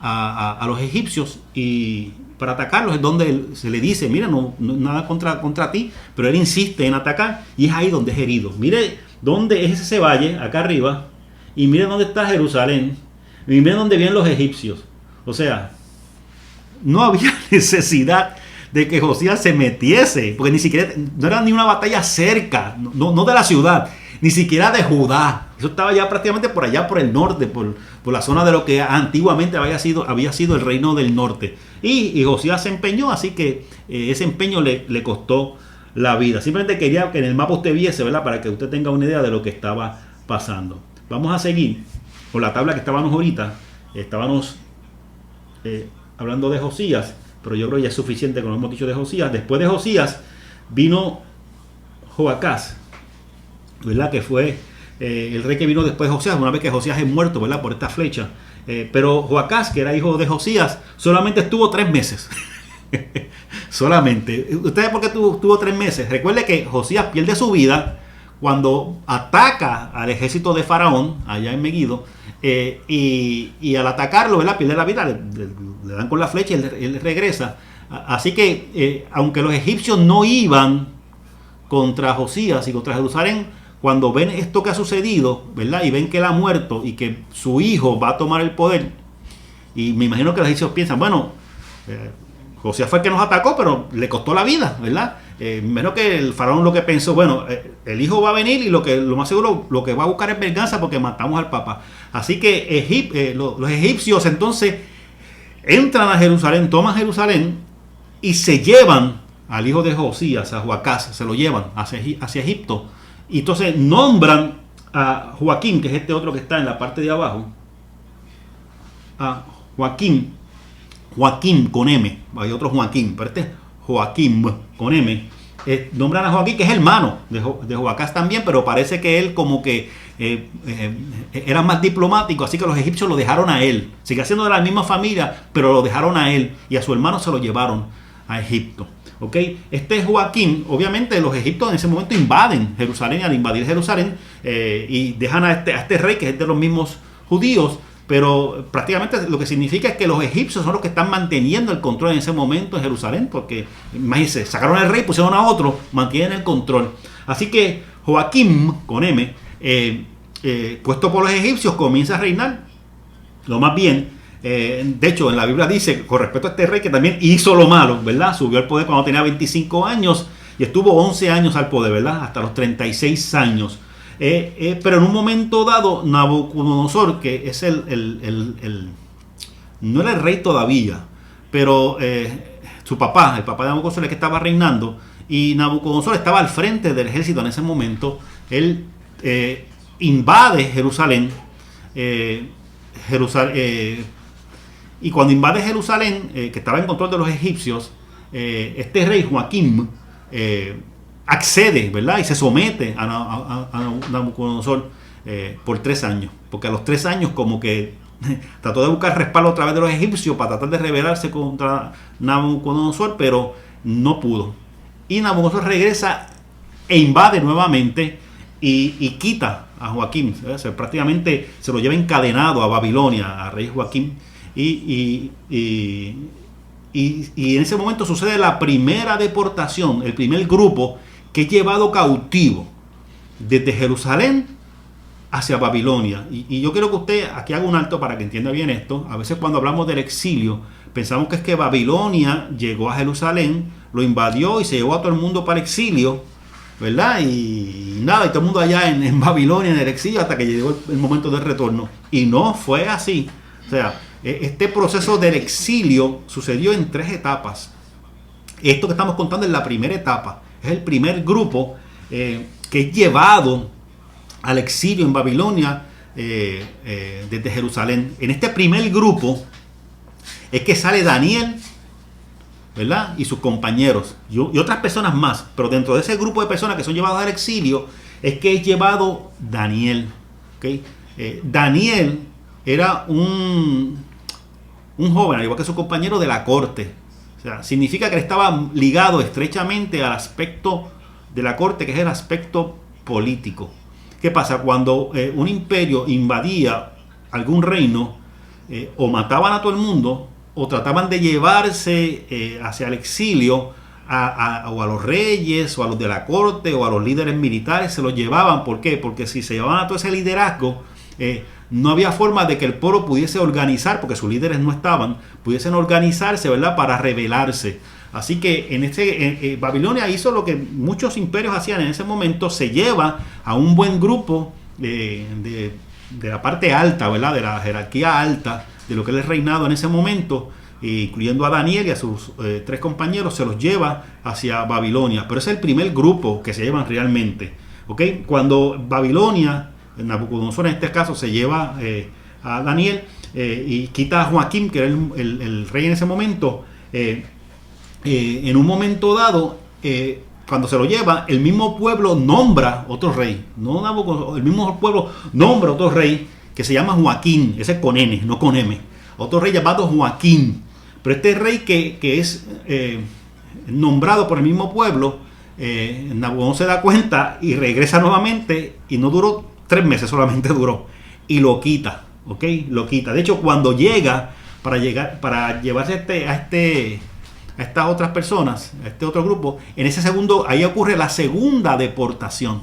a los egipcios y para atacarlos es donde se le dice, mira, no nada contra ti, pero él insiste en atacar y es ahí donde es herido. Mire dónde es ese valle, acá arriba, y mire dónde está Jerusalén, y mire dónde vienen los egipcios. O sea, no había necesidad de que Josías se metiese, porque ni siquiera, no era ni una batalla cerca, no de la ciudad, ni siquiera de Judá. Eso estaba ya prácticamente por allá, por el norte, por la zona de lo que antiguamente había sido el reino del norte. Y Josías se empeñó, así que ese empeño le costó la vida. Simplemente quería que en el mapa usted viese, ¿verdad? Para que usted tenga una idea de lo que estaba pasando. Vamos a seguir con la tabla que estábamos ahorita. Estábamos hablando de Josías, pero yo creo que ya es suficiente con lo que hemos dicho de Josías. Después de Josías vino Joacás, ¿verdad? Que fue el rey que vino después de Josías, una vez que Josías es muerto, ¿verdad? Por esta flecha. Pero Joacás, que era hijo de Josías, solamente estuvo 3 meses. Solamente. ¿Usted sabe por qué estuvo 3 meses? Recuerde que Josías pierde su vida cuando ataca al ejército de Faraón, allá en Megiddo, y al atacarlo, ¿verdad? Pierde la vida, le dan con la flecha y él regresa. Así que, aunque los egipcios no iban contra Josías y contra Jerusalén, cuando ven esto que ha sucedido, ¿verdad? Y ven que él ha muerto y que su hijo va a tomar el poder, y me imagino que los egipcios piensan, bueno, Josías fue el que nos atacó, pero le costó la vida, ¿verdad? Menos que el faraón lo que pensó, bueno, el hijo va a venir y lo más seguro lo que va a buscar es venganza porque matamos al papá. Así que los egipcios entonces entran a Jerusalén, toman Jerusalén y se llevan al hijo de Josías, a Joacás, se lo llevan hacia Egipto. Y entonces nombran a Joaquín, que es este otro que está en la parte de abajo, a Joaquín con M, hay otro Joaquín, pero este es Joaquín con M. Nombran a Joaquín, que es hermano de Joacás también, pero parece que él como que era más diplomático, así que los egipcios lo dejaron a él. Sigue siendo de la misma familia, pero lo dejaron a él y a su hermano se lo llevaron a Egipto. ¿Okay? Este Joaquín, obviamente los egipcios en ese momento invaden Jerusalén, al invadir Jerusalén y dejan a este rey que es de los mismos judíos, pero prácticamente lo que significa es que los egipcios son los que están manteniendo el control en ese momento en Jerusalén, porque imagínense, sacaron al rey, pusieron a otro, mantienen el control. Así que Joaquín con M, puesto por los egipcios, comienza a reinar. Lo más bien, de hecho en la Biblia dice con respecto a este rey que también hizo lo malo, ¿verdad? Subió al poder cuando tenía 25 años y estuvo 11 años al poder, ¿verdad? Hasta los 36 años. Pero en un momento dado, Nabucodonosor, que es no era el rey todavía, pero su papá, el papá de Nabucodonosor, el que estaba reinando, y Nabucodonosor estaba al frente del ejército en ese momento. Él invade Jerusalén, y cuando invade Jerusalén, que estaba en control de los egipcios, este rey Joaquín accede, ¿verdad? Y se somete a Nabucodonosor por 3 años, porque a los 3 años como que trató de buscar respaldo a través de los egipcios para tratar de rebelarse contra Nabucodonosor, pero no pudo. Y Nabucodonosor regresa e invade nuevamente y quita a Joaquín, prácticamente se lo lleva encadenado a Babilonia, a rey Joaquín, y en ese momento sucede la primera deportación, el primer grupo que es llevado cautivo desde Jerusalén hacia Babilonia. Y yo quiero que usted aquí haga un alto para que entienda bien esto. A veces cuando hablamos del exilio, pensamos que es que Babilonia llegó a Jerusalén, lo invadió y se llevó a todo el mundo para el exilio, ¿verdad? Y nada, y todo el mundo allá en Babilonia, en el exilio, hasta que llegó el momento del retorno. Y no fue así. O sea, este proceso del exilio sucedió en 3 etapas. Esto que estamos contando es la primera etapa. Es el primer grupo que es llevado al exilio en Babilonia desde Jerusalén. En este primer grupo es que sale Daniel, ¿verdad? Y sus compañeros y otras personas más. Pero dentro de ese grupo de personas que son llevados al exilio es que es llevado Daniel. ¿Okay? Daniel era un joven, al igual que su compañero, de la corte. O sea, significa que él estaba ligado estrechamente al aspecto de la corte, que es el aspecto político. ¿Qué pasa? Cuando un imperio invadía algún reino, o mataban a todo el mundo, o trataban de llevarse hacia el exilio o a los reyes, o a los de la corte, o a los líderes militares, se los llevaban. ¿Por qué? Porque si se llevaban a todo ese liderazgo, no había forma de que el pueblo pudiese organizar, porque sus líderes no estaban, pudiesen organizarse, ¿verdad?, para rebelarse. Así que Babilonia hizo lo que muchos imperios hacían en ese momento: se lleva a un buen grupo de la parte alta, ¿verdad?, de la jerarquía alta de lo que es el reinado en ese momento, incluyendo a Daniel y a sus 3 compañeros, se los lleva hacia Babilonia. Pero ese es el primer grupo que se llevan realmente. ¿Okay? Cuando Babilonia, Nabucodonosor en este caso, se lleva a Daniel y quita a Joaquín, que era el rey en ese momento, en un momento dado, cuando se lo lleva, el mismo pueblo nombra otro rey. No Nabucodonosor, el mismo pueblo nombra otro rey que se llama Joaquín. Ese es con N, no con M. Otro rey llamado Joaquín. Pero este rey que es nombrado por el mismo pueblo, Nabucodonosor se da cuenta y regresa nuevamente, y no duró 3 meses, solamente duró, y lo quita. ¿Ok? Lo quita. De hecho, cuando llega para llevarse a estas otras personas, a este otro grupo, en ese segundo, ahí ocurre la segunda deportación,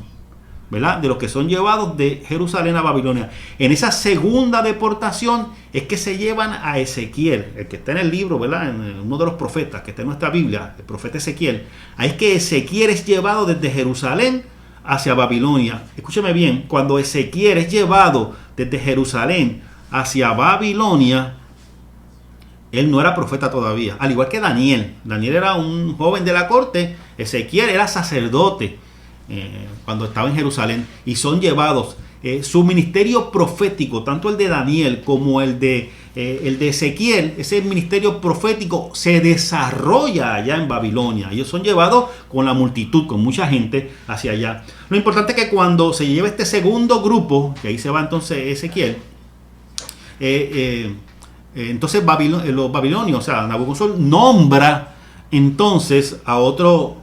¿verdad?, de los que son llevados de Jerusalén a Babilonia. En esa segunda deportación es que se llevan a Ezequiel, el que está en el libro, ¿verdad?, en uno de los profetas que está en nuestra Biblia, el profeta Ezequiel. Ahí es que Ezequiel es llevado desde Jerusalén hacia Babilonia. Escúcheme bien, cuando Ezequiel es llevado desde Jerusalén hacia Babilonia, él no era profeta todavía, al igual que Daniel. Daniel era un joven de la corte, Ezequiel era sacerdote cuando estaba en Jerusalén, y son llevados. Su ministerio profético, tanto el de Daniel como el de Ezequiel, ese ministerio profético se desarrolla allá en Babilonia. Ellos son llevados con la multitud, con mucha gente hacia allá. Lo importante es que cuando se lleva este segundo grupo, que ahí se va entonces Ezequiel, entonces los babilonios, o sea, Nabucodonosor nombra entonces a otro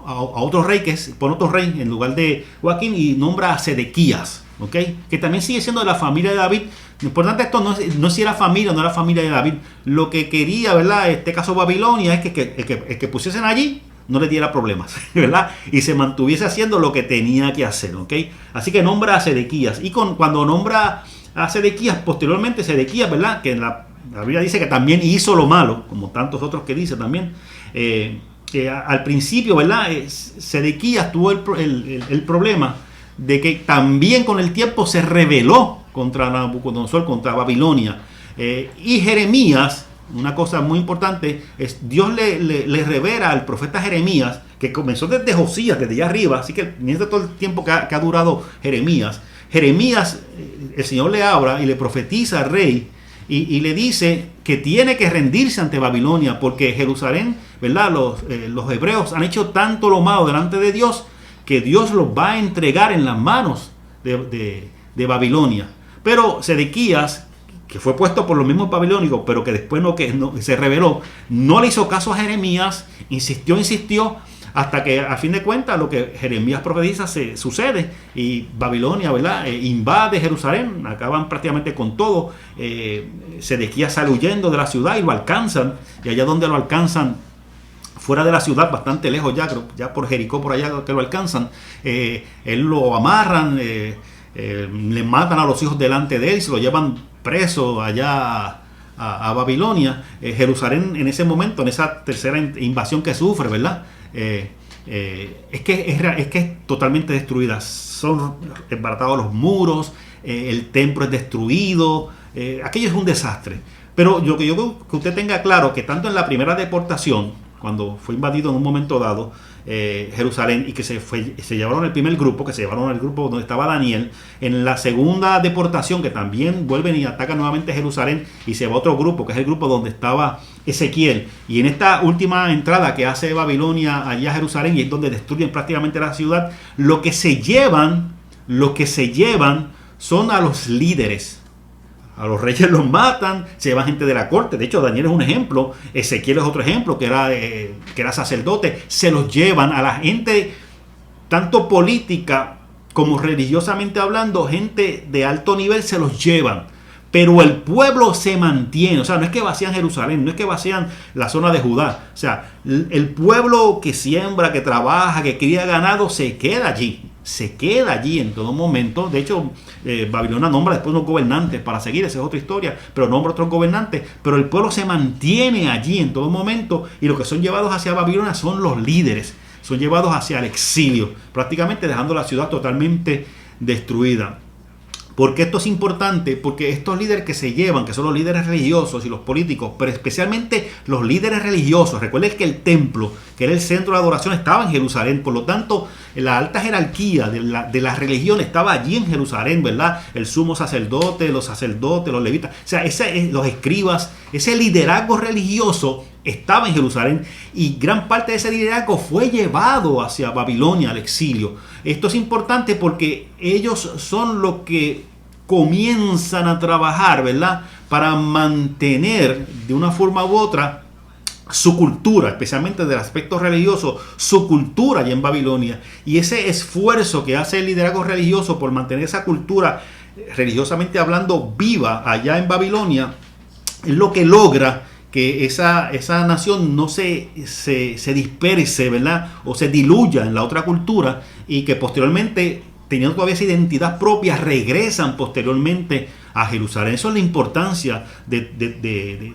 rey, pone otro rey en lugar de Joaquín, y nombra a Sedequías, ¿okay?, que también sigue siendo de la familia de David. Lo importante esto no es si era familia o no era familia de David. Lo que quería, ¿verdad?, en este caso Babilonia, es que el que pusiesen allí no le diera problemas, ¿verdad?, y se mantuviese haciendo lo que tenía que hacer, ¿ok? Así que nombra a Sedequías, y cuando nombra a Sedequías, posteriormente Sedequías, ¿verdad?, que la Biblia dice que también hizo lo malo, como tantos otros que dice también, que al principio, ¿verdad?, Sedequías tuvo el problema de que también con el tiempo se rebeló contra Nabucodonosor, contra Babilonia. Y Jeremías, una cosa muy importante, es Dios le revela al profeta Jeremías, que comenzó desde Josías, desde allá arriba, así que mientras todo el tiempo que ha durado Jeremías, el Señor le habla y le profetiza al rey, y le dice que tiene que rendirse ante Babilonia, porque Jerusalén, ¿verdad?, los hebreos han hecho tanto lo malo delante de Dios, que Dios los va a entregar en las manos de Babilonia. Pero Sedequías, que fue puesto por los mismos babilónicos, pero que después no se rebeló, no le hizo caso a Jeremías, insistió, hasta que a fin de cuentas lo que Jeremías profetiza sucede, y Babilonia, ¿verdad?, invade Jerusalén, acaban prácticamente con todo. Sedequías sale huyendo de la ciudad y lo alcanzan, y allá donde lo alcanzan, fuera de la ciudad, bastante lejos ya por Jericó, por allá que lo alcanzan, él lo amarran, le matan a los hijos delante de él y se lo llevan preso allá a Babilonia. Jerusalén en ese momento, en esa tercera invasión que sufre, ¿verdad?, es que es totalmente destruida. Son desbaratados los muros, el templo es destruido, aquello es un desastre. Pero yo creo que usted tenga claro que tanto en la primera deportación cuando fue invadido en un momento dado Jerusalén, y que se llevaron el primer grupo, que se llevaron el grupo donde estaba Daniel. En la segunda deportación, que también vuelven y atacan nuevamente Jerusalén, y se va otro grupo, que es el grupo donde estaba Ezequiel. Y en esta última entrada que hace Babilonia allá a Jerusalén, y es donde destruyen prácticamente la ciudad, lo que se llevan son a los líderes. A los reyes los matan, se llevan gente de la corte. De hecho, Daniel es un ejemplo, Ezequiel es otro ejemplo, que era sacerdote. Se los llevan a la gente, tanto política como religiosamente hablando, gente de alto nivel se los llevan. Pero el pueblo se mantiene. O sea, no es que vacían Jerusalén, no es que vacían la zona de Judá. O sea, el pueblo que siembra, que trabaja, que cría ganado, se queda allí. Se queda allí en todo momento. De hecho, Babilonia nombra después unos gobernantes para seguir, esa es otra historia, pero nombra otros gobernantes. Pero el pueblo se mantiene allí en todo momento, y los que son llevados hacia Babilonia son los líderes. Son llevados hacia el exilio, prácticamente dejando la ciudad totalmente destruida. ¿Por qué esto es importante? Porque estos líderes que se llevan, que son los líderes religiosos y los políticos, pero especialmente los líderes religiosos, recuerden que el templo, que era el centro de adoración, estaba en Jerusalén. Por lo tanto, la alta jerarquía de la religión estaba allí en Jerusalén, ¿verdad? El sumo sacerdote, los levitas, o sea, los escribas, ese liderazgo religioso estaba en Jerusalén, y gran parte de ese liderazgo fue llevado hacia Babilonia, al exilio. Esto es importante porque ellos son los que comienzan a trabajar, ¿verdad?, para mantener de una forma u otra su cultura, especialmente del aspecto religioso, su cultura allá en Babilonia. Y ese esfuerzo que hace el liderazgo religioso por mantener esa cultura, religiosamente hablando, viva allá en Babilonia, es lo que logra que esa nación no se disperse, ¿verdad?, o se diluya en la otra cultura, y que posteriormente, teniendo todavía esa identidad propia, regresan posteriormente a Jerusalén. Eso es la importancia de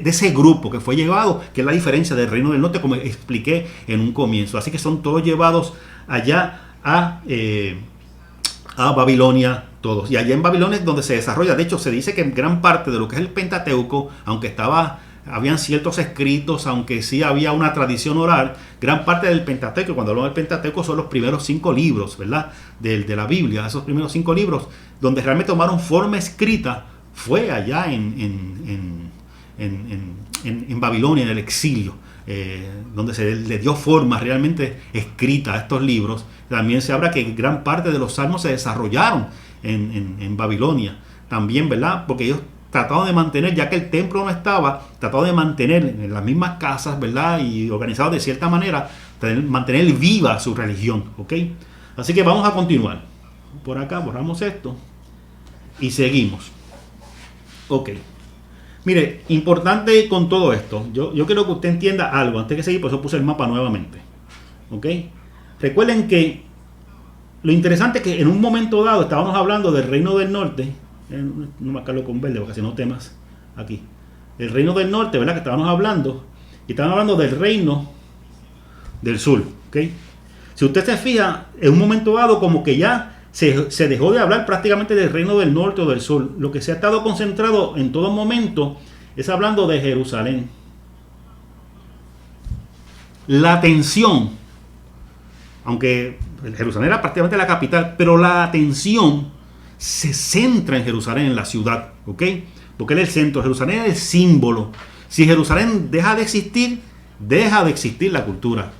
ese grupo que fue llevado, que es la diferencia del Reino del Norte, como expliqué en un comienzo. Así que son todos llevados allá a Babilonia, todos. Y allá en Babilonia es donde se desarrolla. De hecho, se dice que gran parte de lo que es el Pentateuco, aunque habían ciertos escritos, aunque sí había una tradición oral, gran parte del Pentateuco, cuando hablamos del Pentateuco, son los primeros 5 libros, ¿verdad?, de la Biblia. Esos primeros 5 libros, donde realmente tomaron forma escrita, fue allá en Babilonia, en el exilio, donde se le dio forma realmente escrita a estos libros. También se habla que gran parte de los salmos se desarrollaron en Babilonia, también, ¿verdad?, porque ellos trataron de mantener, ya que el templo no estaba, trataron de mantener en las mismas casas, ¿verdad?, y organizados de cierta manera, mantener viva su religión, ¿ok? Así que vamos a continuar. Por acá borramos esto y seguimos. Ok. Mire, importante con todo esto, yo quiero que usted entienda algo, antes de seguir, por eso puse el mapa nuevamente, ¿ok? Recuerden que lo interesante es que en un momento dado estábamos hablando del Reino del Norte. No marcarlo con verde porque si no temas aquí. El Reino del Norte, ¿verdad?, que estábamos hablando. Y estábamos hablando del Reino del Sur, ¿ok? Si usted se fija, en un momento dado como que ya se dejó de hablar prácticamente del Reino del Norte o del Sur. Lo que se ha estado concentrado en todo momento es hablando de Jerusalén. La atención, aunque Jerusalén era prácticamente la capital, pero la atención se centra en Jerusalén, en la ciudad, ¿ok? Porque él es el centro, Jerusalén es el símbolo. Si Jerusalén deja de existir la cultura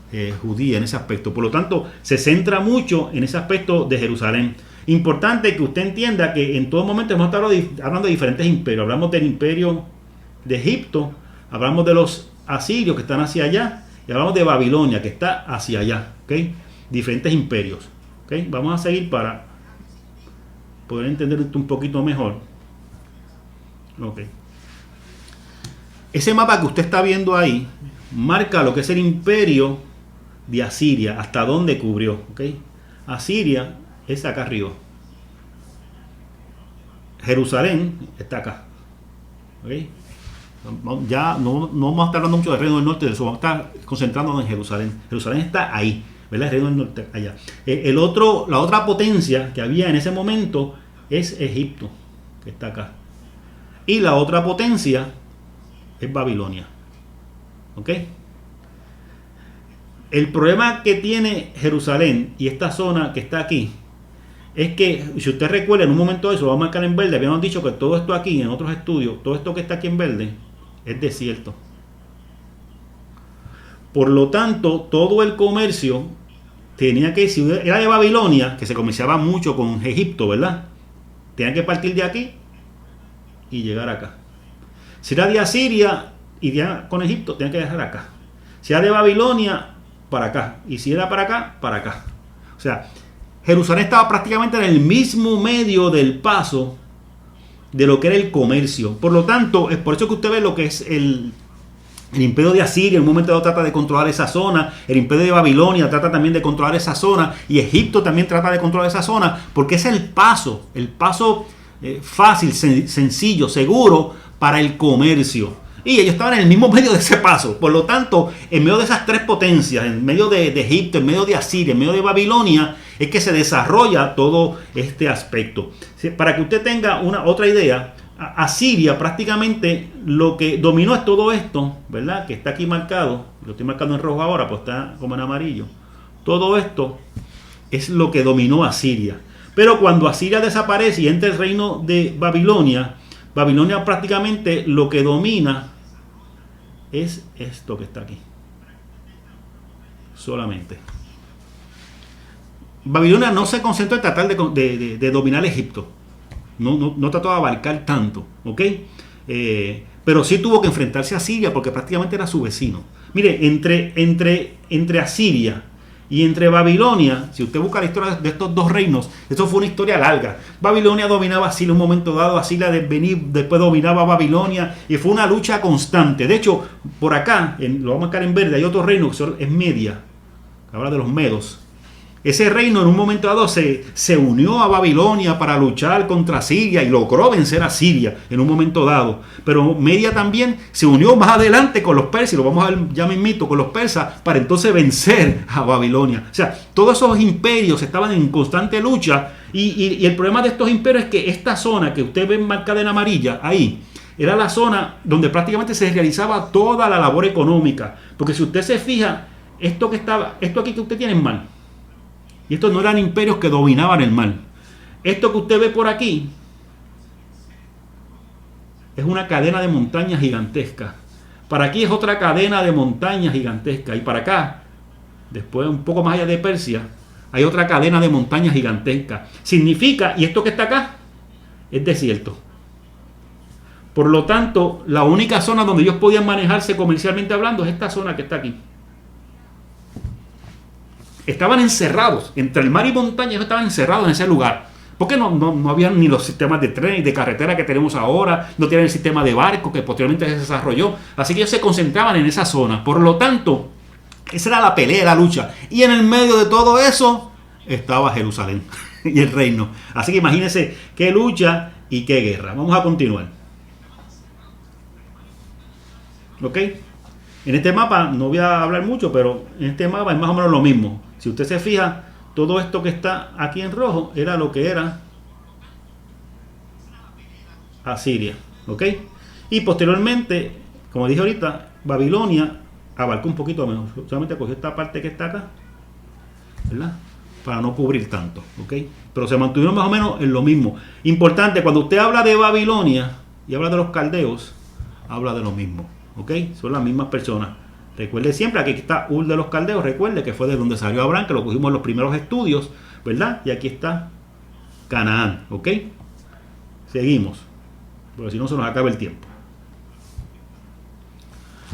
judía en ese aspecto. Por lo tanto, se centra mucho en ese aspecto de Jerusalén. Importante que usted entienda que en todo momento hemos estado hablando de diferentes imperios. Hablamos del imperio de Egipto, hablamos de los asirios que están hacia allá, y hablamos de Babilonia que está hacia allá, ¿ok? Diferentes imperios, ¿ok? Vamos a seguir para poder entender esto un poquito mejor. Ok. Ese mapa que usted está viendo ahí marca lo que es el imperio de Asiria, hasta dónde cubrió, ¿ok? Asiria es acá arriba. Jerusalén está acá, ¿ok? Ya no vamos a estar hablando mucho del Reino del Norte y del Sur, vamos a estar concentrándonos en Jerusalén. Jerusalén está ahí, ¿verdad? El Reino del Norte allá. La otra potencia que había en ese momento es Egipto, que está acá. Y la otra potencia es Babilonia. ¿Ok? El problema que tiene Jerusalén y esta zona que está aquí es que, si usted recuerda, en un momento de eso, lo vamos a marcar en verde, habíamos dicho que todo esto aquí, en otros estudios, todo esto que está aquí en verde, es desierto. Por lo tanto, todo el comercio tenía que, si era de Babilonia, que se comerciaba mucho con Egipto, ¿verdad? Tenía que partir de aquí y llegar acá. Si era de Asiria y con Egipto, tenía que dejar acá. Si era de Babilonia, para acá. Y si era para acá, para acá. O sea, Jerusalén estaba prácticamente en el mismo medio del paso de lo que era el comercio. Por lo tanto, es por eso que usted ve lo que es el imperio de Asiria en un momento dado trata de controlar esa zona, el imperio de Babilonia trata también de controlar esa zona, y Egipto también trata de controlar esa zona, porque es el paso fácil, sencillo, seguro para el comercio. Y ellos estaban en el mismo medio de ese paso. Por lo tanto, en medio de esas tres potencias, en medio de Egipto, en medio de Asiria, en medio de Babilonia, es que se desarrolla todo este aspecto. Para que usted tenga otra idea, Asiria prácticamente lo que dominó es todo esto, ¿verdad? Que está aquí marcado, lo estoy marcando en rojo ahora, pues está como en amarillo. Todo esto es lo que dominó Asiria. Pero cuando Asiria desaparece y entra el reino de Babilonia, Babilonia prácticamente lo que domina es esto que está aquí. Solamente. Babilonia no se concentró en tratar de dominar Egipto. No trató de abarcar tanto, ¿ok? Pero sí tuvo que enfrentarse a Siria porque prácticamente era su vecino. Mire, entre Asiria y entre Babilonia, si usted busca la historia de estos dos reinos, esto fue una historia larga. Babilonia dominaba a Asiria en un momento dado, Asiria después dominaba a Babilonia, y fue una lucha constante. De hecho, por acá, lo vamos a marcar en verde, hay otro reino que es Media, que habla de los medos. Ese reino en un momento dado se unió a Babilonia para luchar contra Siria y logró vencer a Siria en un momento dado. Pero Media también se unió más adelante con los persas, y lo vamos a ver ya mismito con los persas, para entonces vencer a Babilonia. O sea, todos esos imperios estaban en constante lucha, y el problema de estos imperios es que esta zona que usted ve marcada en amarilla, ahí, era la zona donde prácticamente se realizaba toda la labor económica. Porque si usted se fija, esto aquí que usted tiene en mal, y estos no eran imperios que dominaban el mar. Esto que usted ve por aquí es una cadena de montañas gigantescas. Para aquí es otra cadena de montañas gigantescas. Y para acá, después un poco más allá de Persia, hay otra cadena de montañas gigantescas. Significa, y esto que está acá, es desierto. Por lo tanto, la única zona donde ellos podían manejarse comercialmente hablando es esta zona que está aquí. Estaban encerrados, entre el mar y montaña, estaban encerrados en ese lugar. Porque no había ni los sistemas de tren y de carretera que tenemos ahora, no tienen el sistema de barco que posteriormente se desarrolló. Así que ellos se concentraban en esa zona. Por lo tanto, esa era la pelea, la lucha. Y en el medio de todo eso estaba Jerusalén y el reino. Así que imagínense qué lucha y qué guerra. Vamos a continuar. ¿Ok? En este mapa no voy a hablar mucho, pero en este mapa es más o menos lo mismo. Si usted se fija, todo esto que está aquí en rojo era lo que era Asiria, ¿ok? Y posteriormente, como dije ahorita, Babilonia abarcó un poquito menos. Solamente cogió esta parte que está acá, ¿verdad? Para no cubrir tanto, ¿ok? Pero se mantuvieron más o menos en lo mismo. Importante, cuando usted habla de Babilonia y habla de los caldeos, habla de lo mismo, ¿ok? Son las mismas personas. Recuerde siempre, aquí está Ur de los Caldeos, recuerde que fue de donde salió Abraham, que lo cogimos en los primeros estudios, ¿verdad? Y aquí está Canaán, ¿ok? Seguimos, porque si no se nos acaba el tiempo.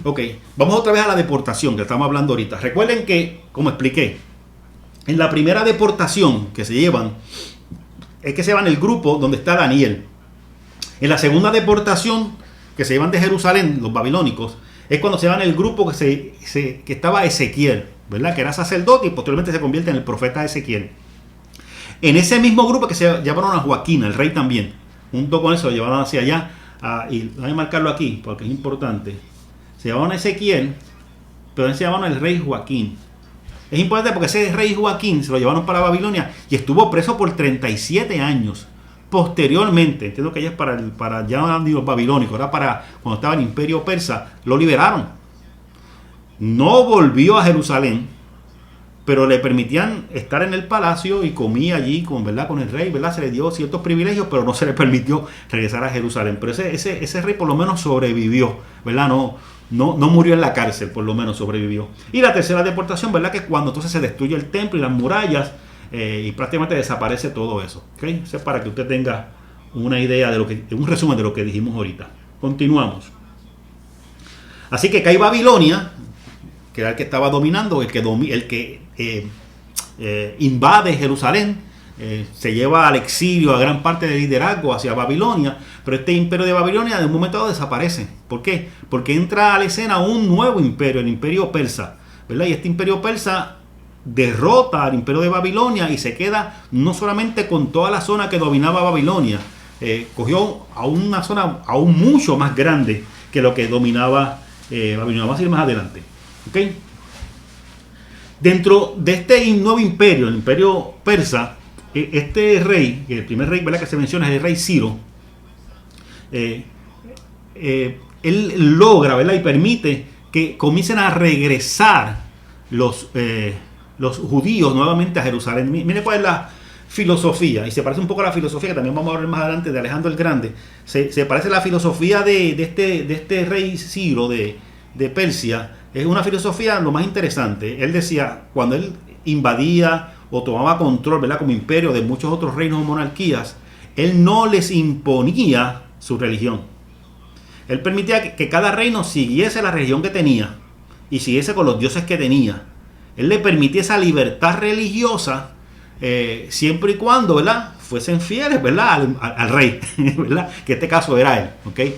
Ok, vamos otra vez a la deportación que estamos hablando ahorita. Recuerden que, como expliqué, en la primera deportación que se llevan, es que se llevan el grupo donde está Daniel. En la segunda deportación que se llevan de Jerusalén, los babilónicos, es cuando se van el grupo que estaba Ezequiel, ¿verdad? Que era sacerdote y posteriormente se convierte en el profeta Ezequiel. En ese mismo grupo que se llevaron a Joaquín, el rey también. Junto con eso lo llevaron hacia allá. Y voy a marcarlo aquí porque es importante. Se llevaron a Ezequiel, pero se llevaron al rey Joaquín. Es importante porque ese rey Joaquín se lo llevaron para Babilonia y estuvo preso por 37 años. Posteriormente, entiendo que ya es para ya no los babilónicos, era para cuando estaba el imperio persa, lo liberaron. No volvió a Jerusalén, pero le permitían estar en el palacio y comía allí ¿verdad? Con el rey, ¿verdad? Se le dio ciertos privilegios, pero no se le permitió regresar a Jerusalén. Pero ese rey por lo menos sobrevivió, ¿verdad? No murió en la cárcel, por lo menos sobrevivió. Y la tercera deportación, ¿verdad? Que cuando entonces se destruye el templo y las murallas y prácticamente desaparece todo eso. ¿Okay? Eso es para que usted tenga una idea un resumen de lo que dijimos ahorita. Continuamos. Así que cae Babilonia, que era el que estaba dominando, el que invade Jerusalén, se lleva al exilio a gran parte del liderazgo hacia Babilonia, pero este imperio de Babilonia de un momento dado desaparece. ¿Por qué? Porque entra a la escena un nuevo imperio, el imperio persa, ¿verdad? Y este imperio persa derrota al imperio de Babilonia y se queda no solamente con toda la zona que dominaba Babilonia, cogió a una zona aún mucho más grande que lo que dominaba Babilonia. Vamos a ir más adelante. ¿Okay? Dentro de este nuevo imperio, el imperio persa, este rey, el primer rey, ¿verdad?, que se menciona es el rey Ciro. Él logra, ¿verdad?, y permite que comiencen a regresar los judíos nuevamente a Jerusalén. Mire cuál es la filosofía, y se parece un poco a la filosofía que también vamos a ver más adelante de Alejandro el Grande. Se parece a la filosofía de este rey Ciro de Persia. Es una filosofía lo más interesante. Él decía, cuando él invadía o tomaba control, ¿verdad?, como imperio de muchos otros reinos o monarquías, él no les imponía su religión. Él permitía que cada reino siguiese la religión que tenía y siguiese con los dioses que tenía. Él le permitía esa libertad religiosa siempre y cuando, ¿verdad?, fuesen fieles, ¿verdad?, al rey, ¿verdad?, que en este caso era él. ¿Okay?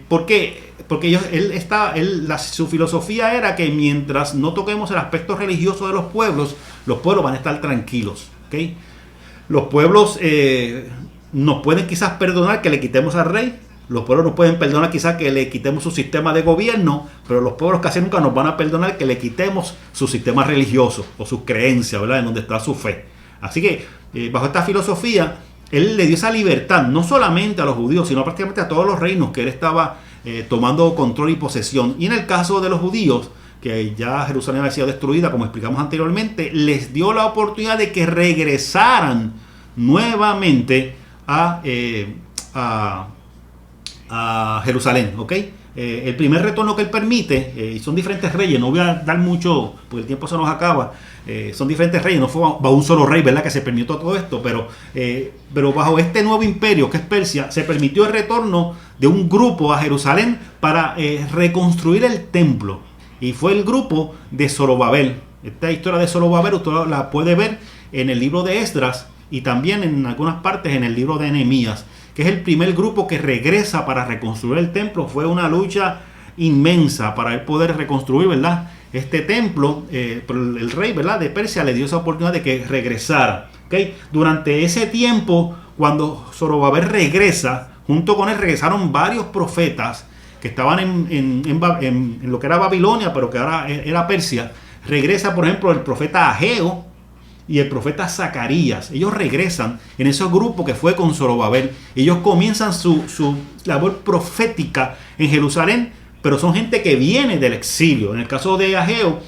¿Por qué? Porque su filosofía era que mientras no toquemos el aspecto religioso de los pueblos van a estar tranquilos. ¿Okay? Los pueblos nos pueden quizás perdonar que le quitemos al rey, los pueblos nos pueden perdonar quizás que le quitemos su sistema de gobierno, pero los pueblos casi nunca nos van a perdonar que le quitemos su sistema religioso o sus creencias, ¿verdad?, en donde está su fe. Así que bajo esta filosofía, él le dio esa libertad no solamente a los judíos, sino prácticamente a todos los reinos que él estaba tomando control y posesión. Y en el caso de los judíos, que ya Jerusalén había sido destruida, como explicamos anteriormente, les dio la oportunidad de que regresaran nuevamente a Jerusalén. ¿Ok? El primer retorno que él permite, y son diferentes reyes, no voy a dar mucho porque el tiempo se nos acaba, son diferentes reyes, no fue bajo un solo rey, ¿verdad?, que se permitió todo esto, pero bajo este nuevo imperio que es Persia, se permitió el retorno de un grupo a Jerusalén para reconstruir el templo, y fue el grupo de Zorobabel. Esta historia de Zorobabel usted la puede ver en el libro de Esdras y también en algunas partes en el libro de Nehemías, que es el primer grupo que regresa para reconstruir el templo. Fue una lucha inmensa para él poder reconstruir, ¿verdad?, este templo, pero el rey, ¿verdad?, de Persia le dio esa oportunidad de que regresara. ¿Okay? Durante ese tiempo, cuando Zorobabel regresa, junto con él regresaron varios profetas que estaban en lo que era Babilonia, pero que ahora era Persia. Regresa, por ejemplo, el profeta Ageo y el profeta Zacarías. Ellos regresan en ese grupo que fue con Zorobabel. Ellos comienzan su labor profética en Jerusalén, pero son gente que viene del exilio. En el caso de Ageo,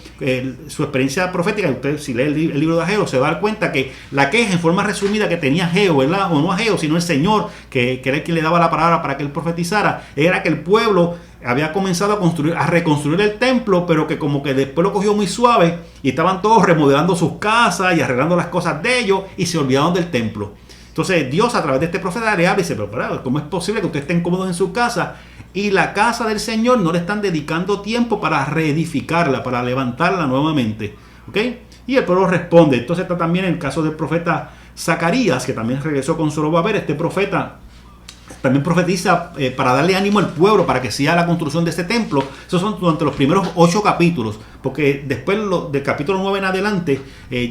su experiencia profética, usted si lee el libro de Ageo se va a dar cuenta que la queja en forma resumida que tenía Ageo, ¿verdad?, o no Ageo, sino el Señor, que era el que le daba la palabra para que él profetizara, era que el pueblo había comenzado a reconstruir el templo, pero que como que después lo cogió muy suave y estaban todos remodelando sus casas y arreglando las cosas de ellos y se olvidaron del templo. Entonces Dios a través de este profeta le habla y dice, pero ¿cómo es posible que ustedes estén cómodos en su casa y la casa del Señor no le están dedicando tiempo para reedificarla, para levantarla nuevamente? ¿Ok? Y el pueblo responde. Entonces está también el caso del profeta Zacarías, que también regresó con Zorobabel. Este profeta también profetiza para darle ánimo al pueblo para que siga la construcción de este templo. Esos son durante los primeros 8 capítulos, porque después del capítulo 9 en adelante,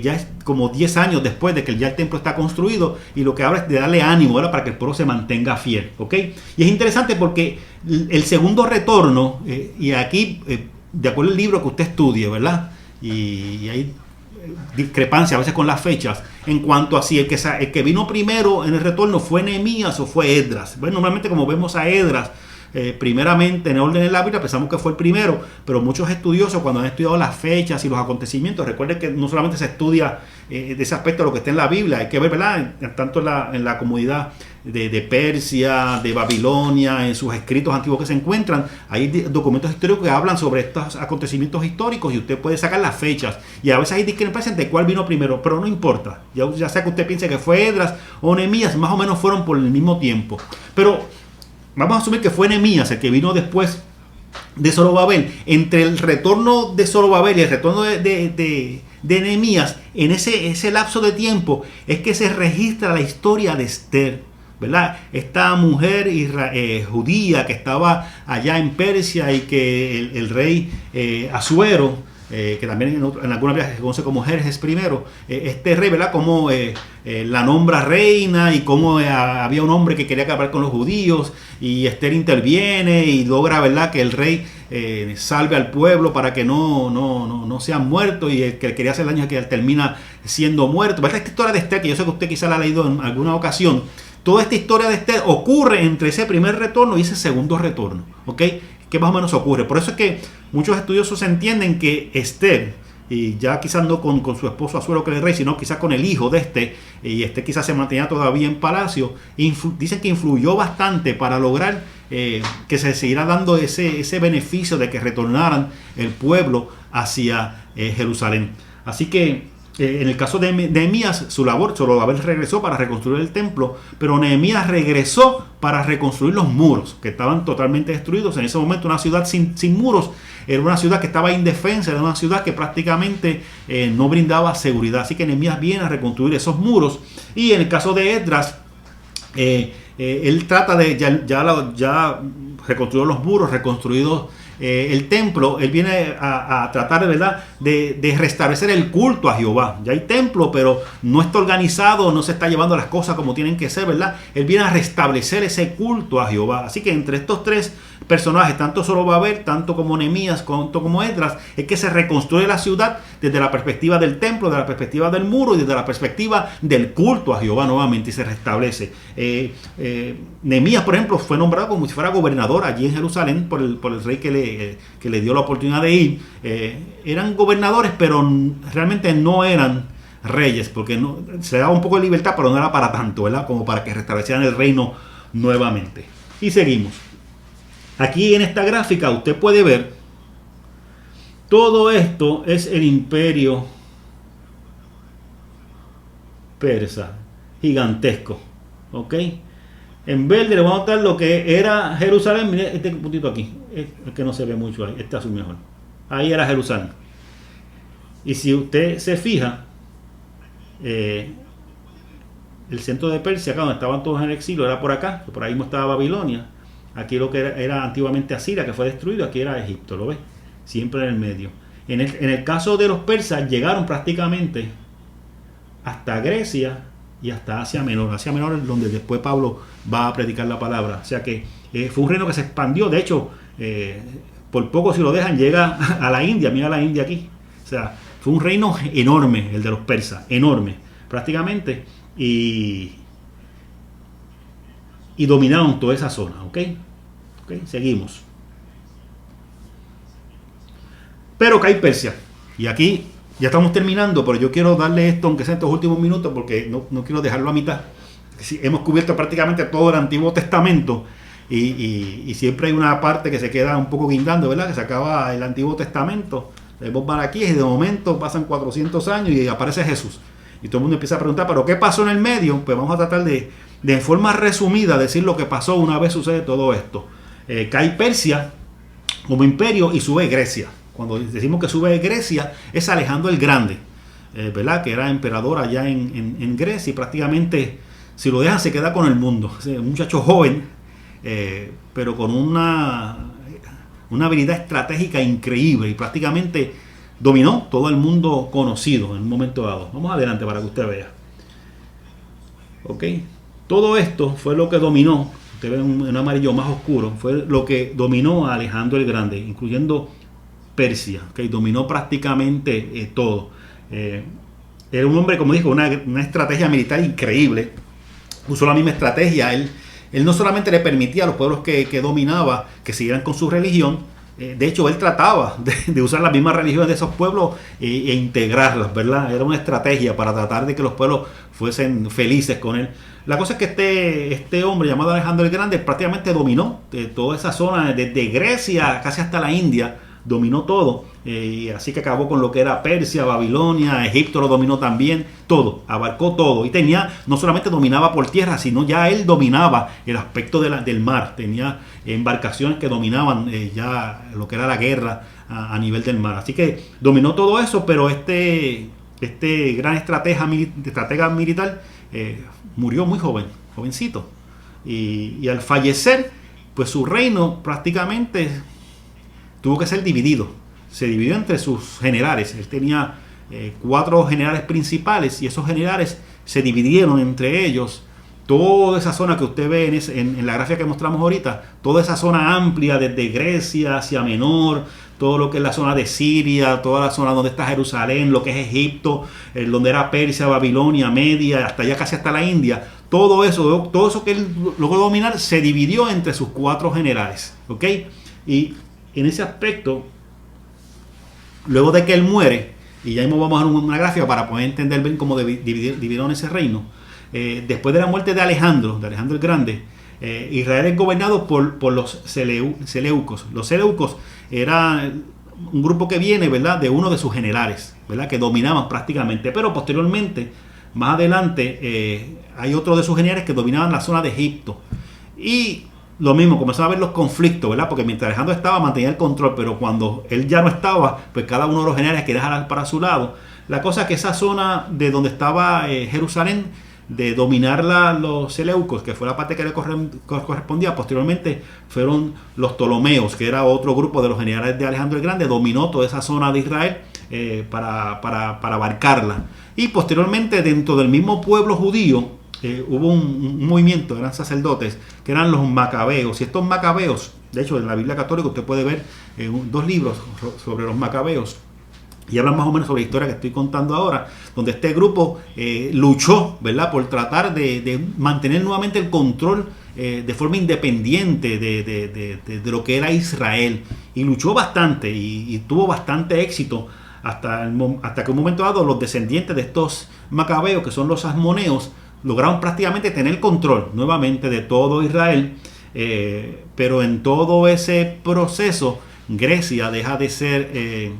ya es como 10 años después de que ya el templo está construido, y lo que habla es de darle ánimo, ¿verdad?, para que el pueblo se mantenga fiel. ¿Ok? Y es interesante porque el segundo retorno, y aquí, de acuerdo al libro que usted estudie, ¿verdad?, y hay discrepancia a veces con las fechas en cuanto a si el que vino primero en el retorno fue Nehemías o fue Esdras. Bueno, normalmente como vemos a Esdras primeramente en orden en la Biblia, pensamos que fue el primero, pero muchos estudiosos cuando han estudiado las fechas y los acontecimientos, recuerden que no solamente se estudia de ese aspecto lo que está en la Biblia, hay que ver, ¿verdad?, tanto en la comunidad de Persia, de Babilonia, en sus escritos antiguos que se encuentran, hay documentos históricos que hablan sobre estos acontecimientos históricos y usted puede sacar las fechas, y a veces hay discrepancias de cuál vino primero, pero no importa, ya sea que usted piense que fue Esdras o Nehemías, más o menos fueron por el mismo tiempo, pero vamos a asumir que fue Nehemías el que vino después de Zorobabel. Entre el retorno de Zorobabel y el retorno de Nehemías, en ese lapso de tiempo es que se registra la historia de Esther, ¿verdad? Esta mujer judía que estaba allá en Persia y que el rey Asuero, que también en algunas veces se conoce como Jerjes I, este rey, ¿verdad?, como la nombra reina, y como había un hombre que quería acabar con los judíos, y Esther interviene y logra, ¿verdad?, que el rey salve al pueblo para que no sean muertos, y el que quería hacer daño es que termina siendo muerto, ¿verdad? Esta historia de Esther, que yo sé que usted quizá la ha leído en alguna ocasión, toda esta historia de Esther ocurre entre ese primer retorno y ese segundo retorno, ¿ok? ¿Qué más o menos ocurre? Por eso es que muchos estudiosos entienden que Esther, y ya quizás no con su esposo Asuero, que era el rey, sino quizás con el hijo de Esther, y Esther quizás se mantenía todavía en palacio, dicen que influyó bastante para lograr que se siguiera dando ese beneficio de que retornaran el pueblo hacia Jerusalén. Así que en el caso de Nehemías, su labor, Zorobabel regresó para reconstruir el templo, pero Nehemías regresó para reconstruir los muros, que estaban totalmente destruidos. En ese momento una ciudad sin muros era una ciudad que estaba indefensa, era una ciudad que prácticamente no brindaba seguridad. Así que Nehemías viene a reconstruir esos muros. Y en el caso de Esdras, él trata de, ya reconstruido los muros, reconstruidos el templo, él viene a tratar de, ¿verdad?, de restablecer el culto a Jehová. Ya hay templo, pero no está organizado, no se está llevando las cosas como tienen que ser, ¿verdad? Él viene a restablecer ese culto a Jehová. Así que entre estos tres personajes, tanto Zorobabel, tanto como Nehemías, tanto como Esdras, es que se reconstruye la ciudad desde la perspectiva del templo, desde la perspectiva del muro y desde la perspectiva del culto a Jehová nuevamente, y se restablece. Nehemías, por ejemplo, fue nombrado como si fuera gobernador allí en Jerusalén por el rey que le dio la oportunidad de ir. Eran gobernadores, pero realmente no eran reyes, porque se daba un poco de libertad, pero no era para tanto, ¿verdad?, como para que restablecieran el reino nuevamente. Y seguimos. Aquí en esta gráfica usted puede ver todo esto es el imperio persa, gigantesco, ¿ok? En verde le vamos a mostrar lo que era Jerusalén. Mire este puntito aquí, el que no se ve mucho ahí, este azul mejor. Ahí era Jerusalén. Y si usted se fija, el centro de Persia, acá donde estaban todos en el exilio, era por acá, por ahí mismo estaba Babilonia. Aquí lo que era antiguamente Asiria, que fue destruido, aquí era Egipto, ¿lo ves? Siempre en el medio. En el caso de los persas, llegaron prácticamente hasta Grecia y hasta Asia Menor. Asia Menor es donde después Pablo va a predicar la palabra. O sea que fue un reino que se expandió. De hecho, por poco si lo dejan, llega a la India. Mira la India aquí. O sea, fue un reino enorme el de los persas, enorme, prácticamente. Y dominaron toda esa zona, ¿ok? Seguimos. Pero cae Persia. Y aquí ya estamos terminando, pero yo quiero darle esto, aunque sea estos últimos minutos, porque no quiero dejarlo a mitad. Hemos cubierto prácticamente todo el Antiguo Testamento y siempre hay una parte que se queda un poco guindando, ¿verdad? Que se acaba el Antiguo Testamento. Vemos Malaquías y de momento pasan 400 años y aparece Jesús. Y todo el mundo empieza a preguntar, ¿pero qué pasó en el medio? Pues vamos a tratar de en forma resumida decir lo que pasó una vez sucede todo esto. Cae Persia como imperio y sube Grecia. Cuando decimos que sube Grecia es Alejandro el Grande, ¿verdad?, que era emperador allá en Grecia, y prácticamente si lo dejan se queda con el mundo. Un muchacho joven, pero con una habilidad estratégica increíble, y prácticamente dominó todo el mundo conocido en un momento dado. Vamos adelante para que usted vea. Ok, todo esto fue lo que dominó. Usted ve un amarillo más oscuro. Fue lo que dominó a Alejandro el Grande, incluyendo Persia. Okay, dominó prácticamente todo. Era un hombre, como dijo, una estrategia militar increíble. Usó la misma estrategia. Él él no solamente le permitía a los pueblos que dominaba que siguieran con su religión, de hecho él trataba de usar las mismas religiones de esos pueblos e integrarlas, ¿verdad? Era una estrategia para tratar de que los pueblos fuesen felices con él. La cosa es que este hombre llamado Alejandro el Grande prácticamente dominó toda esa zona, desde Grecia casi hasta la India, dominó todo, así que acabó con lo que era Persia, Babilonia, Egipto lo dominó también, todo, abarcó todo, y no solamente dominaba por tierra, sino ya él dominaba el aspecto del mar, tenía embarcaciones que dominaban ya lo que era la guerra a nivel del mar, así que dominó todo eso, pero este gran estratega militar murió muy jovencito, y al fallecer, pues su reino prácticamente tuvo que ser dividido. Se dividió entre sus generales. Él tenía 4 generales principales y esos generales se dividieron entre ellos. Toda esa zona que usted ve en la gráfica que mostramos ahorita, toda esa zona amplia desde Grecia hacia Menor, todo lo que es la zona de Siria, toda la zona donde está Jerusalén, lo que es Egipto, donde era Persia, Babilonia, Media, hasta allá casi hasta la India, todo eso que él logró dominar se dividió entre sus 4 generales, ¿ok? Y en ese aspecto, luego de que él muere, y ya mismo vamos a ver una gráfica para poder entender bien cómo dividieron ese reino, después de la muerte de Alejandro el Grande, Israel es gobernado por los seleucos. Los seleucos eran un grupo que viene, ¿verdad?, de uno de sus generales, ¿verdad?, que dominaban prácticamente, pero posteriormente, más adelante, hay otro de sus generales que dominaban la zona de Egipto. Y lo mismo, comenzó a ver los conflictos, ¿verdad? Porque mientras Alejandro estaba, mantenía el control, pero cuando él ya no estaba, pues cada uno de los generales quería dejar para su lado. La cosa es que esa zona de donde estaba Jerusalén, de dominarla los seleucos, que fue la parte que le correspondía, posteriormente fueron los Ptolomeos, que era otro grupo de los generales de Alejandro el Grande, dominó toda esa zona de Israel para abarcarla. Y posteriormente, dentro del mismo pueblo judío, hubo un movimiento, eran sacerdotes, que eran los macabeos, y estos macabeos, de hecho en la Biblia católica usted puede ver 2 libros sobre los macabeos, y hablan más o menos sobre la historia que estoy contando ahora, donde este grupo luchó, ¿verdad?, por tratar de mantener nuevamente el control de forma independiente de lo que era Israel, y luchó bastante, y tuvo bastante éxito, hasta que un momento dado los descendientes de estos macabeos, que son los asmoneos, lograron prácticamente tener control nuevamente de todo Israel, pero en todo ese proceso Grecia deja de ser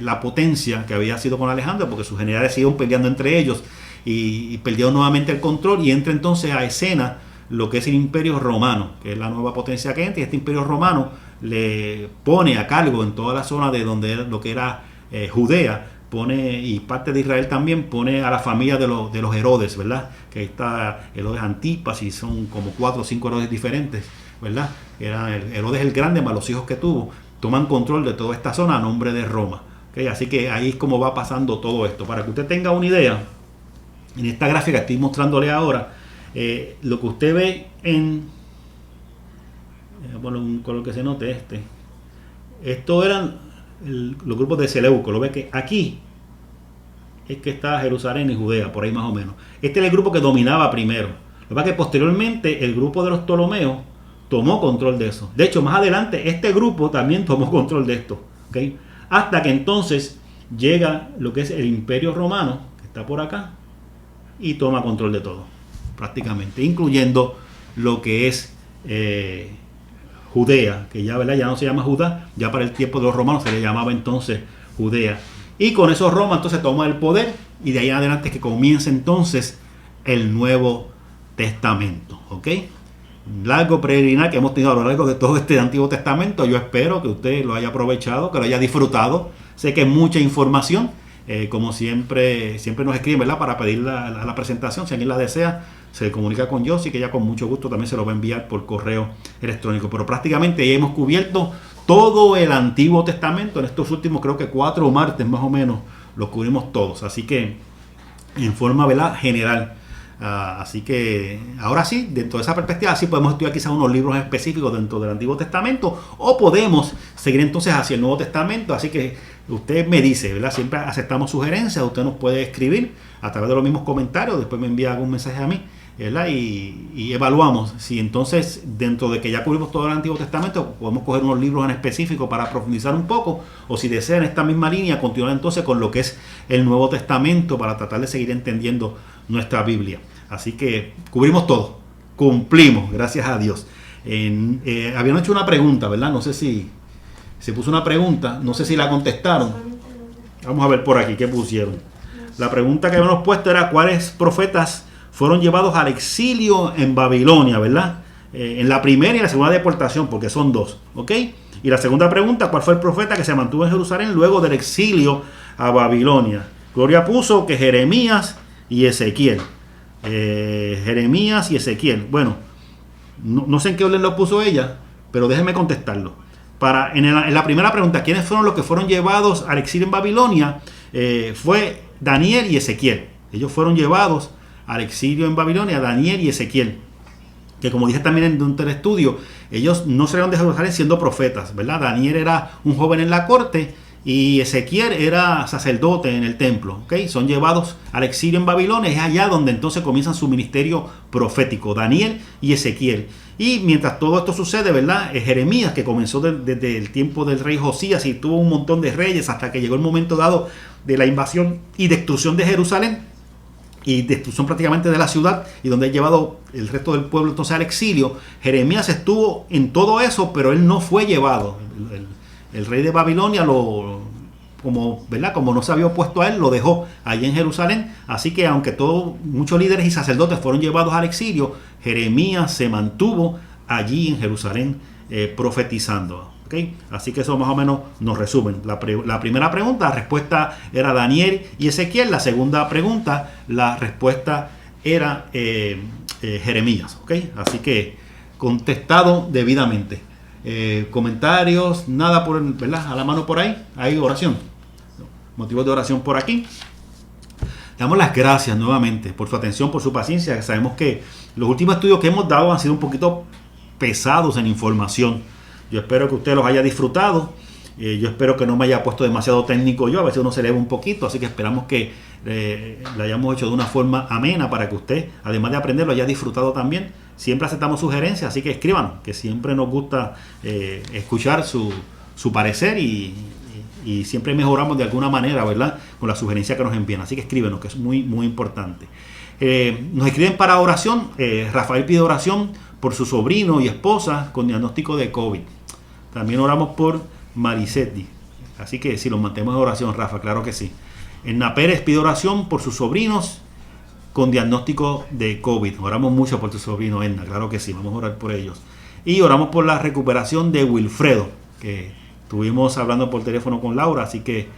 la potencia que había sido con Alejandro, porque sus generales siguieron peleando entre ellos y perdieron nuevamente el control, y entra entonces a escena lo que es el Imperio Romano, que es la nueva potencia que entra, y este Imperio Romano le pone a cargo en toda la zona de donde lo que era Judea, y parte de Israel también, pone a la familia de los Herodes, ¿verdad? Que ahí está Herodes Antipas, y son como 4 o 5 Herodes diferentes, ¿verdad? Era Herodes el Grande más los hijos que tuvo, toman control de toda esta zona a nombre de Roma, ¿okay? Así que ahí es como va pasando todo esto. Para que usted tenga una idea, en esta gráfica que estoy mostrándole ahora, lo que usted ve bueno, un color que se note estos eran los grupos de Seleuco. Lo ve que aquí es que está Jerusalén y Judea, por ahí más o menos. Este es el grupo que dominaba primero. Lo que pasa es que posteriormente el grupo de los Ptolomeos tomó control de eso. De hecho, más adelante este grupo también tomó control de esto, ¿okay? Hasta que entonces llega lo que es el Imperio Romano, que está por acá, y toma control de todo, prácticamente, incluyendo lo que es Judea, que ya, ¿verdad?, ya no se llama Judá, ya para el tiempo de los romanos se le llamaba entonces Judea. Y con eso Roma entonces toma el poder, y de ahí en adelante es que comienza entonces el Nuevo Testamento, ¿ok? Largo peregrinar que hemos tenido a lo largo de todo este Antiguo Testamento. Yo espero que usted lo haya aprovechado, que lo haya disfrutado. Sé que es mucha información, como siempre nos escriben, ¿verdad?, para pedir la presentación. Si alguien la desea, se comunica con Josie, que ella con mucho gusto también se lo va a enviar por correo electrónico. Pero prácticamente ya hemos cubierto todo el Antiguo Testamento. En estos últimos, creo que 4 martes más o menos, los cubrimos todos. Así que en forma, ¿verdad?, general. Así que ahora sí, dentro de esa perspectiva, sí podemos estudiar quizás unos libros específicos dentro del Antiguo Testamento, o podemos seguir entonces hacia el Nuevo Testamento. Así que usted me dice, ¿verdad? Siempre aceptamos sugerencias. Usted nos puede escribir a través de los mismos comentarios, después me envía algún mensaje a mí ¿verdad? Y evaluamos si entonces, dentro de que ya cubrimos todo el Antiguo Testamento, podemos coger unos libros en específico para profundizar un poco, o si desean esta misma línea, continuar entonces con lo que es el Nuevo Testamento para tratar de seguir entendiendo nuestra Biblia. Así que cubrimos todo, cumplimos, gracias a Dios. Habían hecho una pregunta, ¿verdad? No sé si se puso una pregunta, no sé si la contestaron. Vamos a ver por aquí qué pusieron. La pregunta que habíamos puesto era: ¿cuáles profetas fueron llevados al exilio en Babilonia, ¿verdad? En la primera y la segunda deportación, porque son dos, ¿ok? Y la segunda pregunta: ¿cuál fue el profeta que se mantuvo en Jerusalén luego del exilio a Babilonia? Gloria puso que Jeremías y Ezequiel. Jeremías y Ezequiel. Bueno, no sé en qué orden lo puso ella, pero déjenme contestarlo. En la primera pregunta, ¿quiénes fueron los que fueron llevados al exilio en Babilonia? Fue Daniel y Ezequiel. Ellos fueron llevados al exilio en Babilonia, Daniel y Ezequiel. Que, como dije también en un telestudio, ellos no salieron de Jerusalén siendo profetas, ¿verdad? Daniel era un joven en la corte y Ezequiel era sacerdote en el templo, ¿ok? Son llevados al exilio en Babilonia, es allá donde entonces comienzan su ministerio profético, Daniel y Ezequiel. Y mientras todo esto sucede, ¿verdad? Jeremías, que comenzó desde el tiempo del rey Josías y tuvo un montón de reyes hasta que llegó el momento dado de la invasión y destrucción de Jerusalén y destrucción prácticamente de la ciudad, y donde ha llevado el resto del pueblo entonces al exilio. Jeremías estuvo en todo eso, pero él no fue llevado. El rey de Babilonia ¿verdad? Como no se había opuesto a él, lo dejó allí en Jerusalén. Así que aunque muchos líderes y sacerdotes fueron llevados al exilio, Jeremías se mantuvo allí en Jerusalén profetizando. ¿Okay? Así que eso más o menos nos resumen. La primera pregunta, la respuesta era Daniel y Ezequiel. La segunda pregunta, la respuesta era Jeremías. ¿Okay? Así que contestado debidamente. Comentarios, nada ¿verdad? A la mano por ahí. Hay oración. Motivos de oración por aquí. Damos las gracias nuevamente por su atención, por su paciencia. Sabemos que los últimos estudios que hemos dado han sido un poquito pesados en información. Yo espero que usted los haya disfrutado. Yo espero que no me haya puesto demasiado técnico yo. A veces uno se eleva un poquito. Así que esperamos que lo hayamos hecho de una forma amena para que usted, además de aprender, lo haya disfrutado también. Siempre aceptamos sugerencias, así que escríbanos, que siempre nos gusta escuchar su parecer y siempre mejoramos de alguna manera, ¿verdad? Con la sugerencia que nos envían. Así que escríbenos, que es muy, muy importante. Nos escriben para oración. Rafael pide oración por su sobrino y esposa con diagnóstico de COVID. También oramos por Marisetti. Así que si los mantenemos en oración, Rafa, claro que sí. Edna Pérez pide oración por sus sobrinos con diagnóstico de COVID. Oramos mucho por tu sobrino, Edna, claro que sí, vamos a orar por ellos. Y oramos por la recuperación de Wilfredo, que estuvimos hablando por teléfono con Laura, así que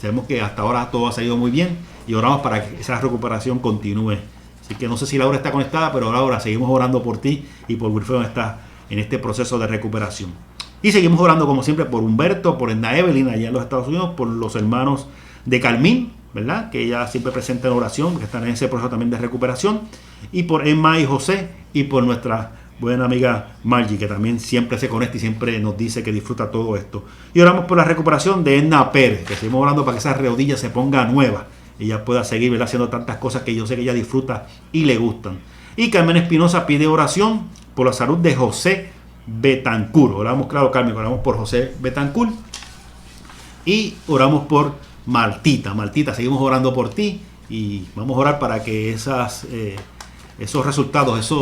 sabemos que hasta ahora todo ha salido muy bien y oramos para que esa recuperación continúe. Así que no sé si Laura está conectada, pero Laura, seguimos orando por ti y por Wilfredo, que está en este proceso de recuperación. Y seguimos orando como siempre por Humberto, por Edna Evelyn allá en los Estados Unidos, por los hermanos de Carmín, ¿verdad? Que ella siempre presenta en oración, que están en ese proceso también de recuperación, y por Emma y José, y por nuestra buena amiga Margie, que también siempre se conecta y siempre nos dice que disfruta todo esto. Y oramos por la recuperación de Edna Pérez, que seguimos orando para que esa rodilla se ponga nueva y ella pueda seguir, ¿verdad?, haciendo tantas cosas que yo sé que ella disfruta y le gustan. Y Carmen Espinosa pide oración por la salud de José Betancur. Oramos, claro, Carmen, oramos por José Betancur y oramos por Martita. Martita, seguimos orando por ti y vamos a orar para que esos resultados,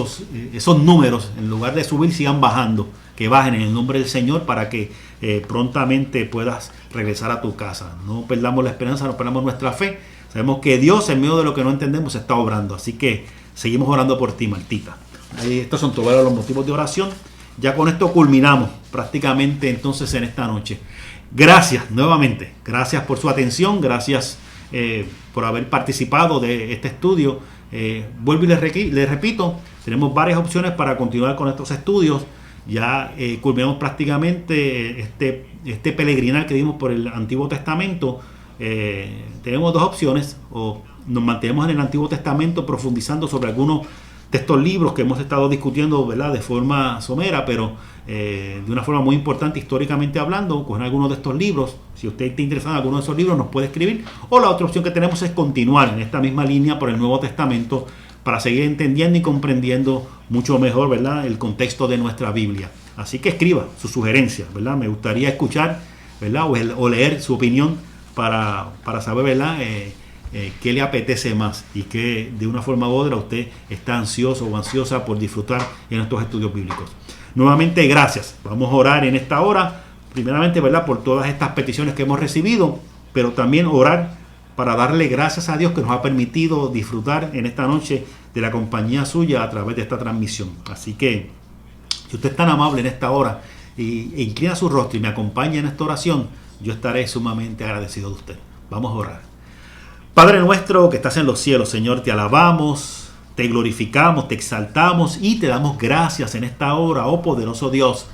esos números, en lugar de subir, sigan bajando, que bajen en el nombre del Señor para que prontamente puedas regresar a tu casa. No perdamos la esperanza, no perdamos nuestra fe. Sabemos que Dios, en medio de lo que no entendemos, está obrando. Así que seguimos orando por ti, Martita. Estos son todos los motivos de oración. Ya con esto culminamos prácticamente entonces en esta noche. Gracias nuevamente. Gracias por su atención. Gracias por haber participado de este estudio. Vuelvo y les repito, tenemos varias opciones para continuar con estos estudios. Ya culminamos prácticamente este peregrinar que dimos por el Antiguo Testamento. Tenemos dos opciones: o nos mantenemos en el Antiguo Testamento profundizando sobre algunos de estos libros que hemos estado discutiendo, ¿verdad?, de forma somera, pero de una forma muy importante históricamente hablando, con algunos de estos libros. Si usted está interesado en alguno de esos libros, nos puede escribir. O la otra opción que tenemos es continuar en esta misma línea por el Nuevo Testamento para seguir entendiendo y comprendiendo mucho mejor, ¿verdad?, el contexto de nuestra Biblia. Así que escriba sus sugerencias, ¿verdad? Me gustaría escuchar, ¿verdad?, o leer su opinión para saber, ¿verdad?, qué le apetece más y que de una forma u otra usted está ansioso o ansiosa por disfrutar en estos estudios bíblicos. Nuevamente, gracias. Vamos a orar en esta hora, primeramente, ¿verdad?, por todas estas peticiones que hemos recibido, pero también orar para darle gracias a Dios que nos ha permitido disfrutar en esta noche de la compañía suya a través de esta transmisión. Así que, si usted es tan amable en esta hora e inclina su rostro y me acompaña en esta oración, yo estaré sumamente agradecido de usted. Vamos a orar. Padre nuestro que estás en los cielos, Señor, te alabamos, te glorificamos, te exaltamos y te damos gracias en esta hora, oh poderoso Dios.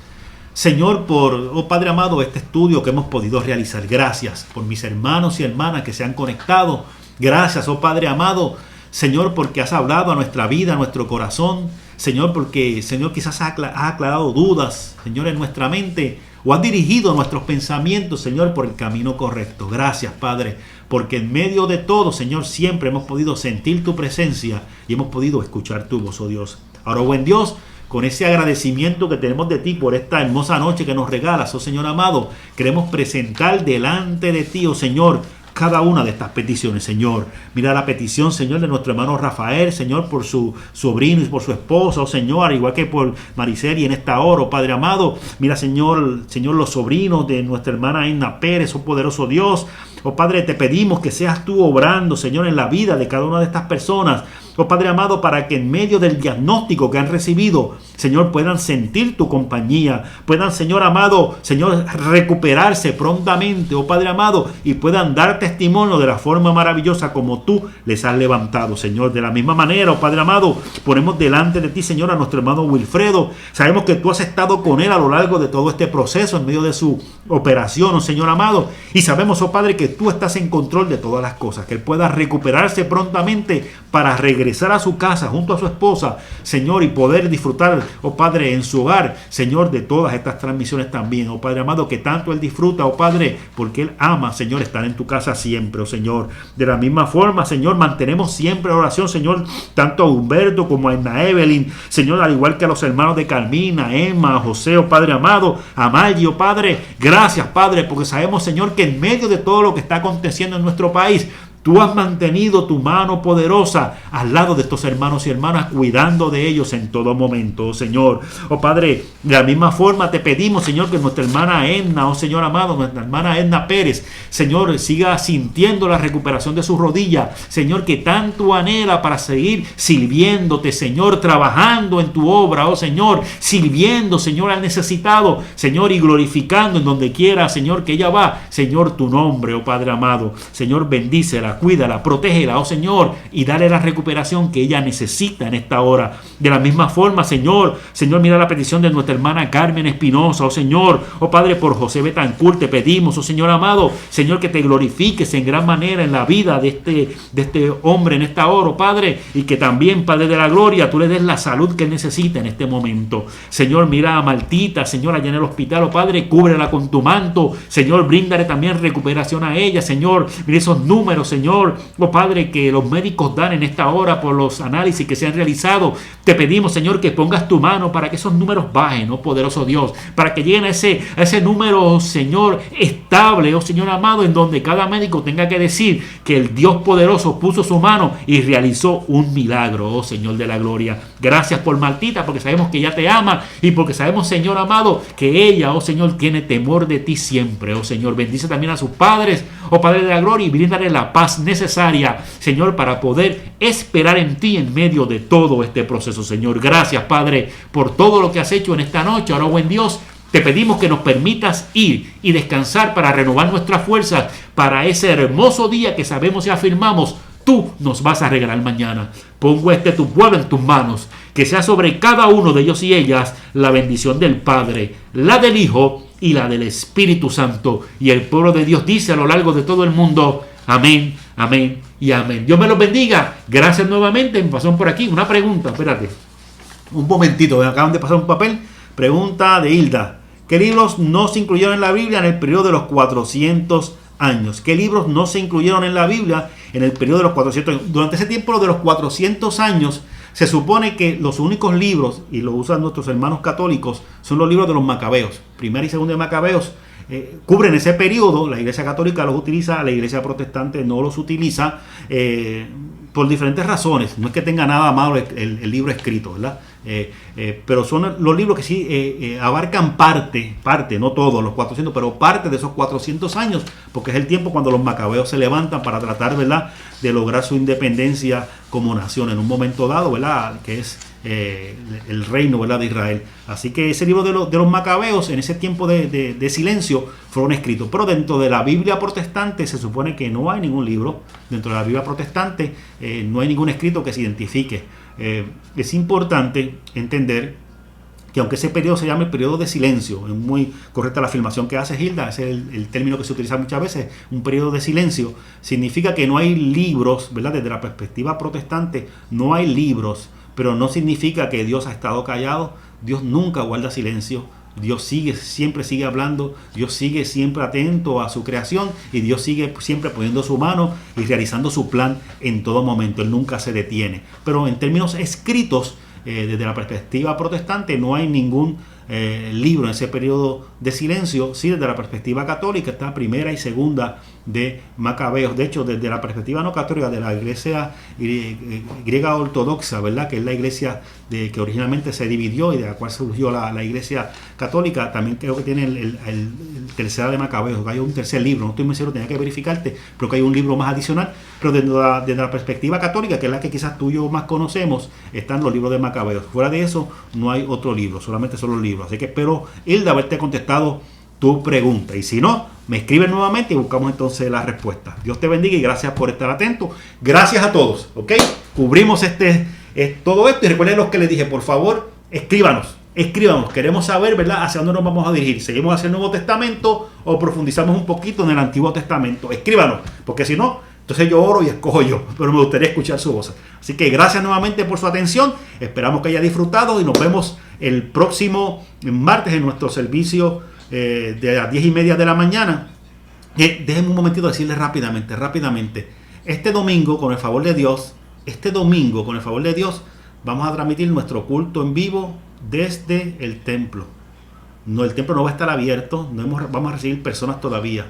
Señor, oh Padre amado, este estudio que hemos podido realizar. Gracias por mis hermanos y hermanas que se han conectado. Gracias, oh Padre amado, Señor, porque has hablado a nuestra vida, a nuestro corazón. Señor, porque, Señor, quizás has aclarado dudas, Señor, en nuestra mente, o has dirigido nuestros pensamientos, Señor, por el camino correcto. Gracias, Padre, porque en medio de todo, Señor, siempre hemos podido sentir tu presencia y hemos podido escuchar tu voz, oh Dios. Ahora, buen Dios, con ese agradecimiento que tenemos de ti por esta hermosa noche que nos regalas, oh Señor amado, queremos presentar delante de ti, oh Señor, cada una de estas peticiones, Señor. Mira la petición, Señor, de nuestro hermano Rafael, Señor, por su sobrino y por su esposa, oh Señor, igual que por Mariceli en esta hora, oh Padre amado. Mira, Señor, los sobrinos de nuestra hermana Edna Pérez, oh poderoso Dios. Oh Padre, te pedimos que seas tú obrando, Señor, en la vida de cada una de estas personas. Oh Padre amado, para que en medio del diagnóstico que han recibido, Señor, puedan sentir tu compañía, puedan, Señor amado, Señor, recuperarse prontamente, oh Padre amado, y puedan dar testimonio de la forma maravillosa como tú les has levantado, Señor. De la misma manera, oh Padre amado, ponemos delante de ti, Señor, a nuestro hermano Wilfredo. Sabemos que tú has estado con él a lo largo de todo este proceso, en medio de su operación, oh Señor amado, y sabemos, oh Padre, que tú estás en control de todas las cosas, que él pueda recuperarse prontamente para regresar a su casa junto a su esposa, Señor, y poder disfrutar, oh Padre, en su hogar, Señor, de todas estas transmisiones también, oh Padre amado, que tanto él disfruta, oh Padre, porque él ama, Señor, estar en tu casa siempre, oh Señor. De la misma forma, Señor, mantenemos siempre la oración, Señor, tanto a Humberto como a Edna Evelyn, Señor, al igual que a los hermanos de Carmina, Emma, José, oh Padre amado, a Maggie, oh Padre. Gracias, Padre, porque sabemos, Señor, que en medio de todo lo que está aconteciendo en nuestro país, tú has mantenido tu mano poderosa al lado de estos hermanos y hermanas, cuidando de ellos en todo momento, oh Señor. Oh Padre, de la misma forma te pedimos, Señor, que nuestra hermana Edna, oh Señor amado, nuestra hermana Edna Pérez, Señor, siga sintiendo la recuperación de su rodilla, Señor, que tanto anhela para seguir sirviéndote, Señor, trabajando en tu obra, oh Señor, sirviendo, Señor, al necesitado, Señor, y glorificando en donde quiera, Señor, que ella va, Señor, tu nombre, oh Padre amado. Señor, bendícela, cuídala, protégela, oh Señor, y dale la recuperación que ella necesita en esta hora. De la misma forma, Señor, mira la petición de nuestra hermana Carmen Espinosa, oh Señor, oh Padre, por José Betancourt te pedimos, oh Señor amado, Señor, que te glorifiques en gran manera en la vida de este hombre en esta hora, oh Padre, y que también, Padre de la gloria, tú le des la salud que él necesita en este momento. Señor, mira a Martita, Señor, allá en el hospital, oh Padre, cúbrela con tu manto, Señor, bríndale también recuperación a ella, Señor, mira esos números, Señor, oh Padre, que los médicos dan en esta hora por los análisis que se han realizado. Te pedimos, Señor, que pongas tu mano para que esos números bajen, oh poderoso Dios, para que lleguen a ese número, Señor, estable, oh Señor amado, en donde cada médico tenga que decir que el Dios poderoso puso su mano y realizó un milagro, oh Señor de la gloria. Gracias por Martita, porque sabemos que ella te ama y porque sabemos, Señor amado, que ella, oh Señor, tiene temor de ti siempre, oh Señor. Bendice también a sus padres, oh Padre de la gloria, y bríndale la paz necesaria, Señor, para poder esperar en ti en medio de todo este proceso, Señor. Gracias, Padre, por todo lo que has hecho en esta noche. Ahora, buen Dios, te pedimos que nos permitas ir y descansar para renovar nuestras fuerzas para ese hermoso día que sabemos y afirmamos tú nos vas a regalar mañana. Pongo tu pueblo en tus manos, que sea sobre cada uno de ellos y ellas la bendición del Padre, la del Hijo y la del Espíritu Santo. Y el pueblo de Dios dice a lo largo de todo el mundo: amén, amén y amén. Dios me los bendiga. Gracias nuevamente. Me pasaron por aquí una pregunta. Espérate un momentito, me acaban de pasar un papel. Pregunta de Hilda: ¿qué libros no se incluyeron en la Biblia en el periodo de los 400 años. ¿Qué libros no se incluyeron en la Biblia en el periodo de los 400 años? Durante ese tiempo de los 400 años, se supone que los únicos libros, y lo usan nuestros hermanos católicos, son los libros de los Macabeos. Primera y segunda de Macabeos cubren ese periodo. La Iglesia Católica los utiliza, la Iglesia Protestante no los utiliza por diferentes razones. No es que tenga nada malo el libro escrito, ¿verdad? Pero son los libros que sí abarcan parte, no todos los 400, pero parte de esos 400 años, porque es el tiempo cuando los Macabeos se levantan para tratar, ¿verdad?, de lograr su independencia como nación en un momento dado, ¿verdad?, que es el reino, ¿verdad?, de Israel. Así que ese libro de los Macabeos, en ese tiempo de silencio, fueron escritos. Pero dentro de la Biblia protestante se supone que no hay ningún libro. Dentro de la Biblia protestante no hay ningún escrito que se identifique. Es importante entender que aunque ese periodo se llama el periodo de silencio, es muy correcta la afirmación que hace Hilda, ese es el término que se utiliza muchas veces, un periodo de silencio, significa que no hay libros, ¿verdad? Desde la perspectiva protestante no hay libros, pero no significa que Dios ha estado callado. Dios nunca guarda silencio. Dios siempre sigue hablando, Dios sigue siempre atento a su creación y Dios sigue siempre poniendo su mano y realizando su plan en todo momento. Él nunca se detiene. Pero en términos escritos, desde la perspectiva protestante, no hay ningún libro en ese periodo de silencio. Sí, desde la perspectiva católica está primera y segunda de Macabeos. De hecho, desde la perspectiva no católica de la iglesia griega ortodoxa, ¿verdad?, que es la iglesia que originalmente se dividió y de la cual surgió la iglesia católica, también creo que tiene el tercera de Macabeos, que hay un tercer libro, no estoy muy seguro, tenía que verificarte, pero que hay un libro más adicional. Pero desde la perspectiva católica, que es la que quizás tú y yo más conocemos, están los libros de Macabeos. Fuera de eso no hay otro libro, solamente son los libros. Así que espero, Hilda, haberte contestado tu pregunta, y si no, me escribes nuevamente y buscamos entonces la respuesta. Dios te bendiga y gracias por estar atento. Gracias a todos, ¿ok? Cubrimos todo esto, y recuerden los que les dije, por favor, escríbanos, queremos saber, ¿verdad?, hacia dónde nos vamos a dirigir. ¿Seguimos hacia el Nuevo Testamento o profundizamos un poquito en el Antiguo Testamento? Escríbanos, porque si no, entonces yo oro y escojo yo, pero me gustaría escuchar su voz. Así que gracias nuevamente por su atención, esperamos que haya disfrutado y nos vemos el próximo martes en nuestro servicio de las 10:30 de la mañana. Déjenme un momentito decirles rápidamente. Este domingo, con el favor de Dios, vamos a transmitir nuestro culto en vivo desde el templo. No, el templo no va a estar abierto, vamos a recibir personas todavía,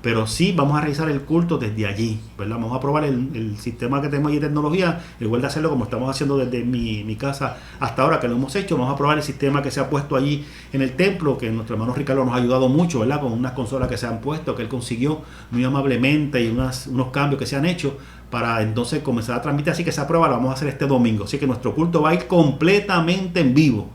pero sí vamos a realizar el culto desde allí, ¿verdad? Vamos a probar el sistema que tenemos ahí de tecnología, igual de hacerlo como estamos haciendo desde mi casa hasta ahora, que lo hemos hecho. Vamos a probar el sistema que se ha puesto allí en el templo, que nuestro hermano Ricardo nos ha ayudado mucho, ¿verdad?, con unas consolas que se han puesto, que él consiguió muy amablemente, y unos cambios que se han hecho para entonces comenzar a transmitir. Así que esa prueba la vamos a hacer este domingo. Así que nuestro culto va a ir completamente en vivo,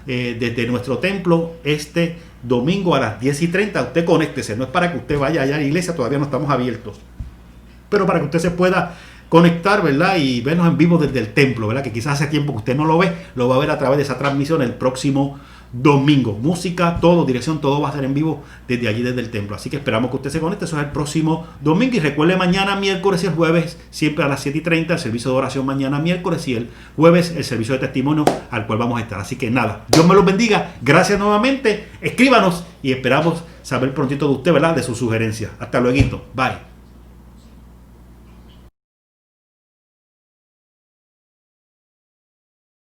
desde nuestro templo este domingo a las 10:30. Usted conéctese, no es para que usted vaya allá a la iglesia, todavía no estamos abiertos, pero para que usted se pueda conectar, ¿verdad?, y vernos en vivo desde el templo, ¿verdad?, que quizás hace tiempo que usted no lo ve, lo va a ver a través de esa transmisión el próximo domingo. Música, todo, dirección, todo va a ser en vivo desde allí, desde el templo. Así que esperamos que usted se conecte. Eso es el próximo domingo. Y recuerde, mañana miércoles y el jueves, siempre a las 7:30, el servicio de oración mañana miércoles, y el jueves el servicio de testimonio al cual vamos a estar. Así que nada, Dios me los bendiga. Gracias nuevamente. Escríbanos y esperamos saber prontito de usted, ¿verdad?, de sus sugerencias. Hasta luego. Bye.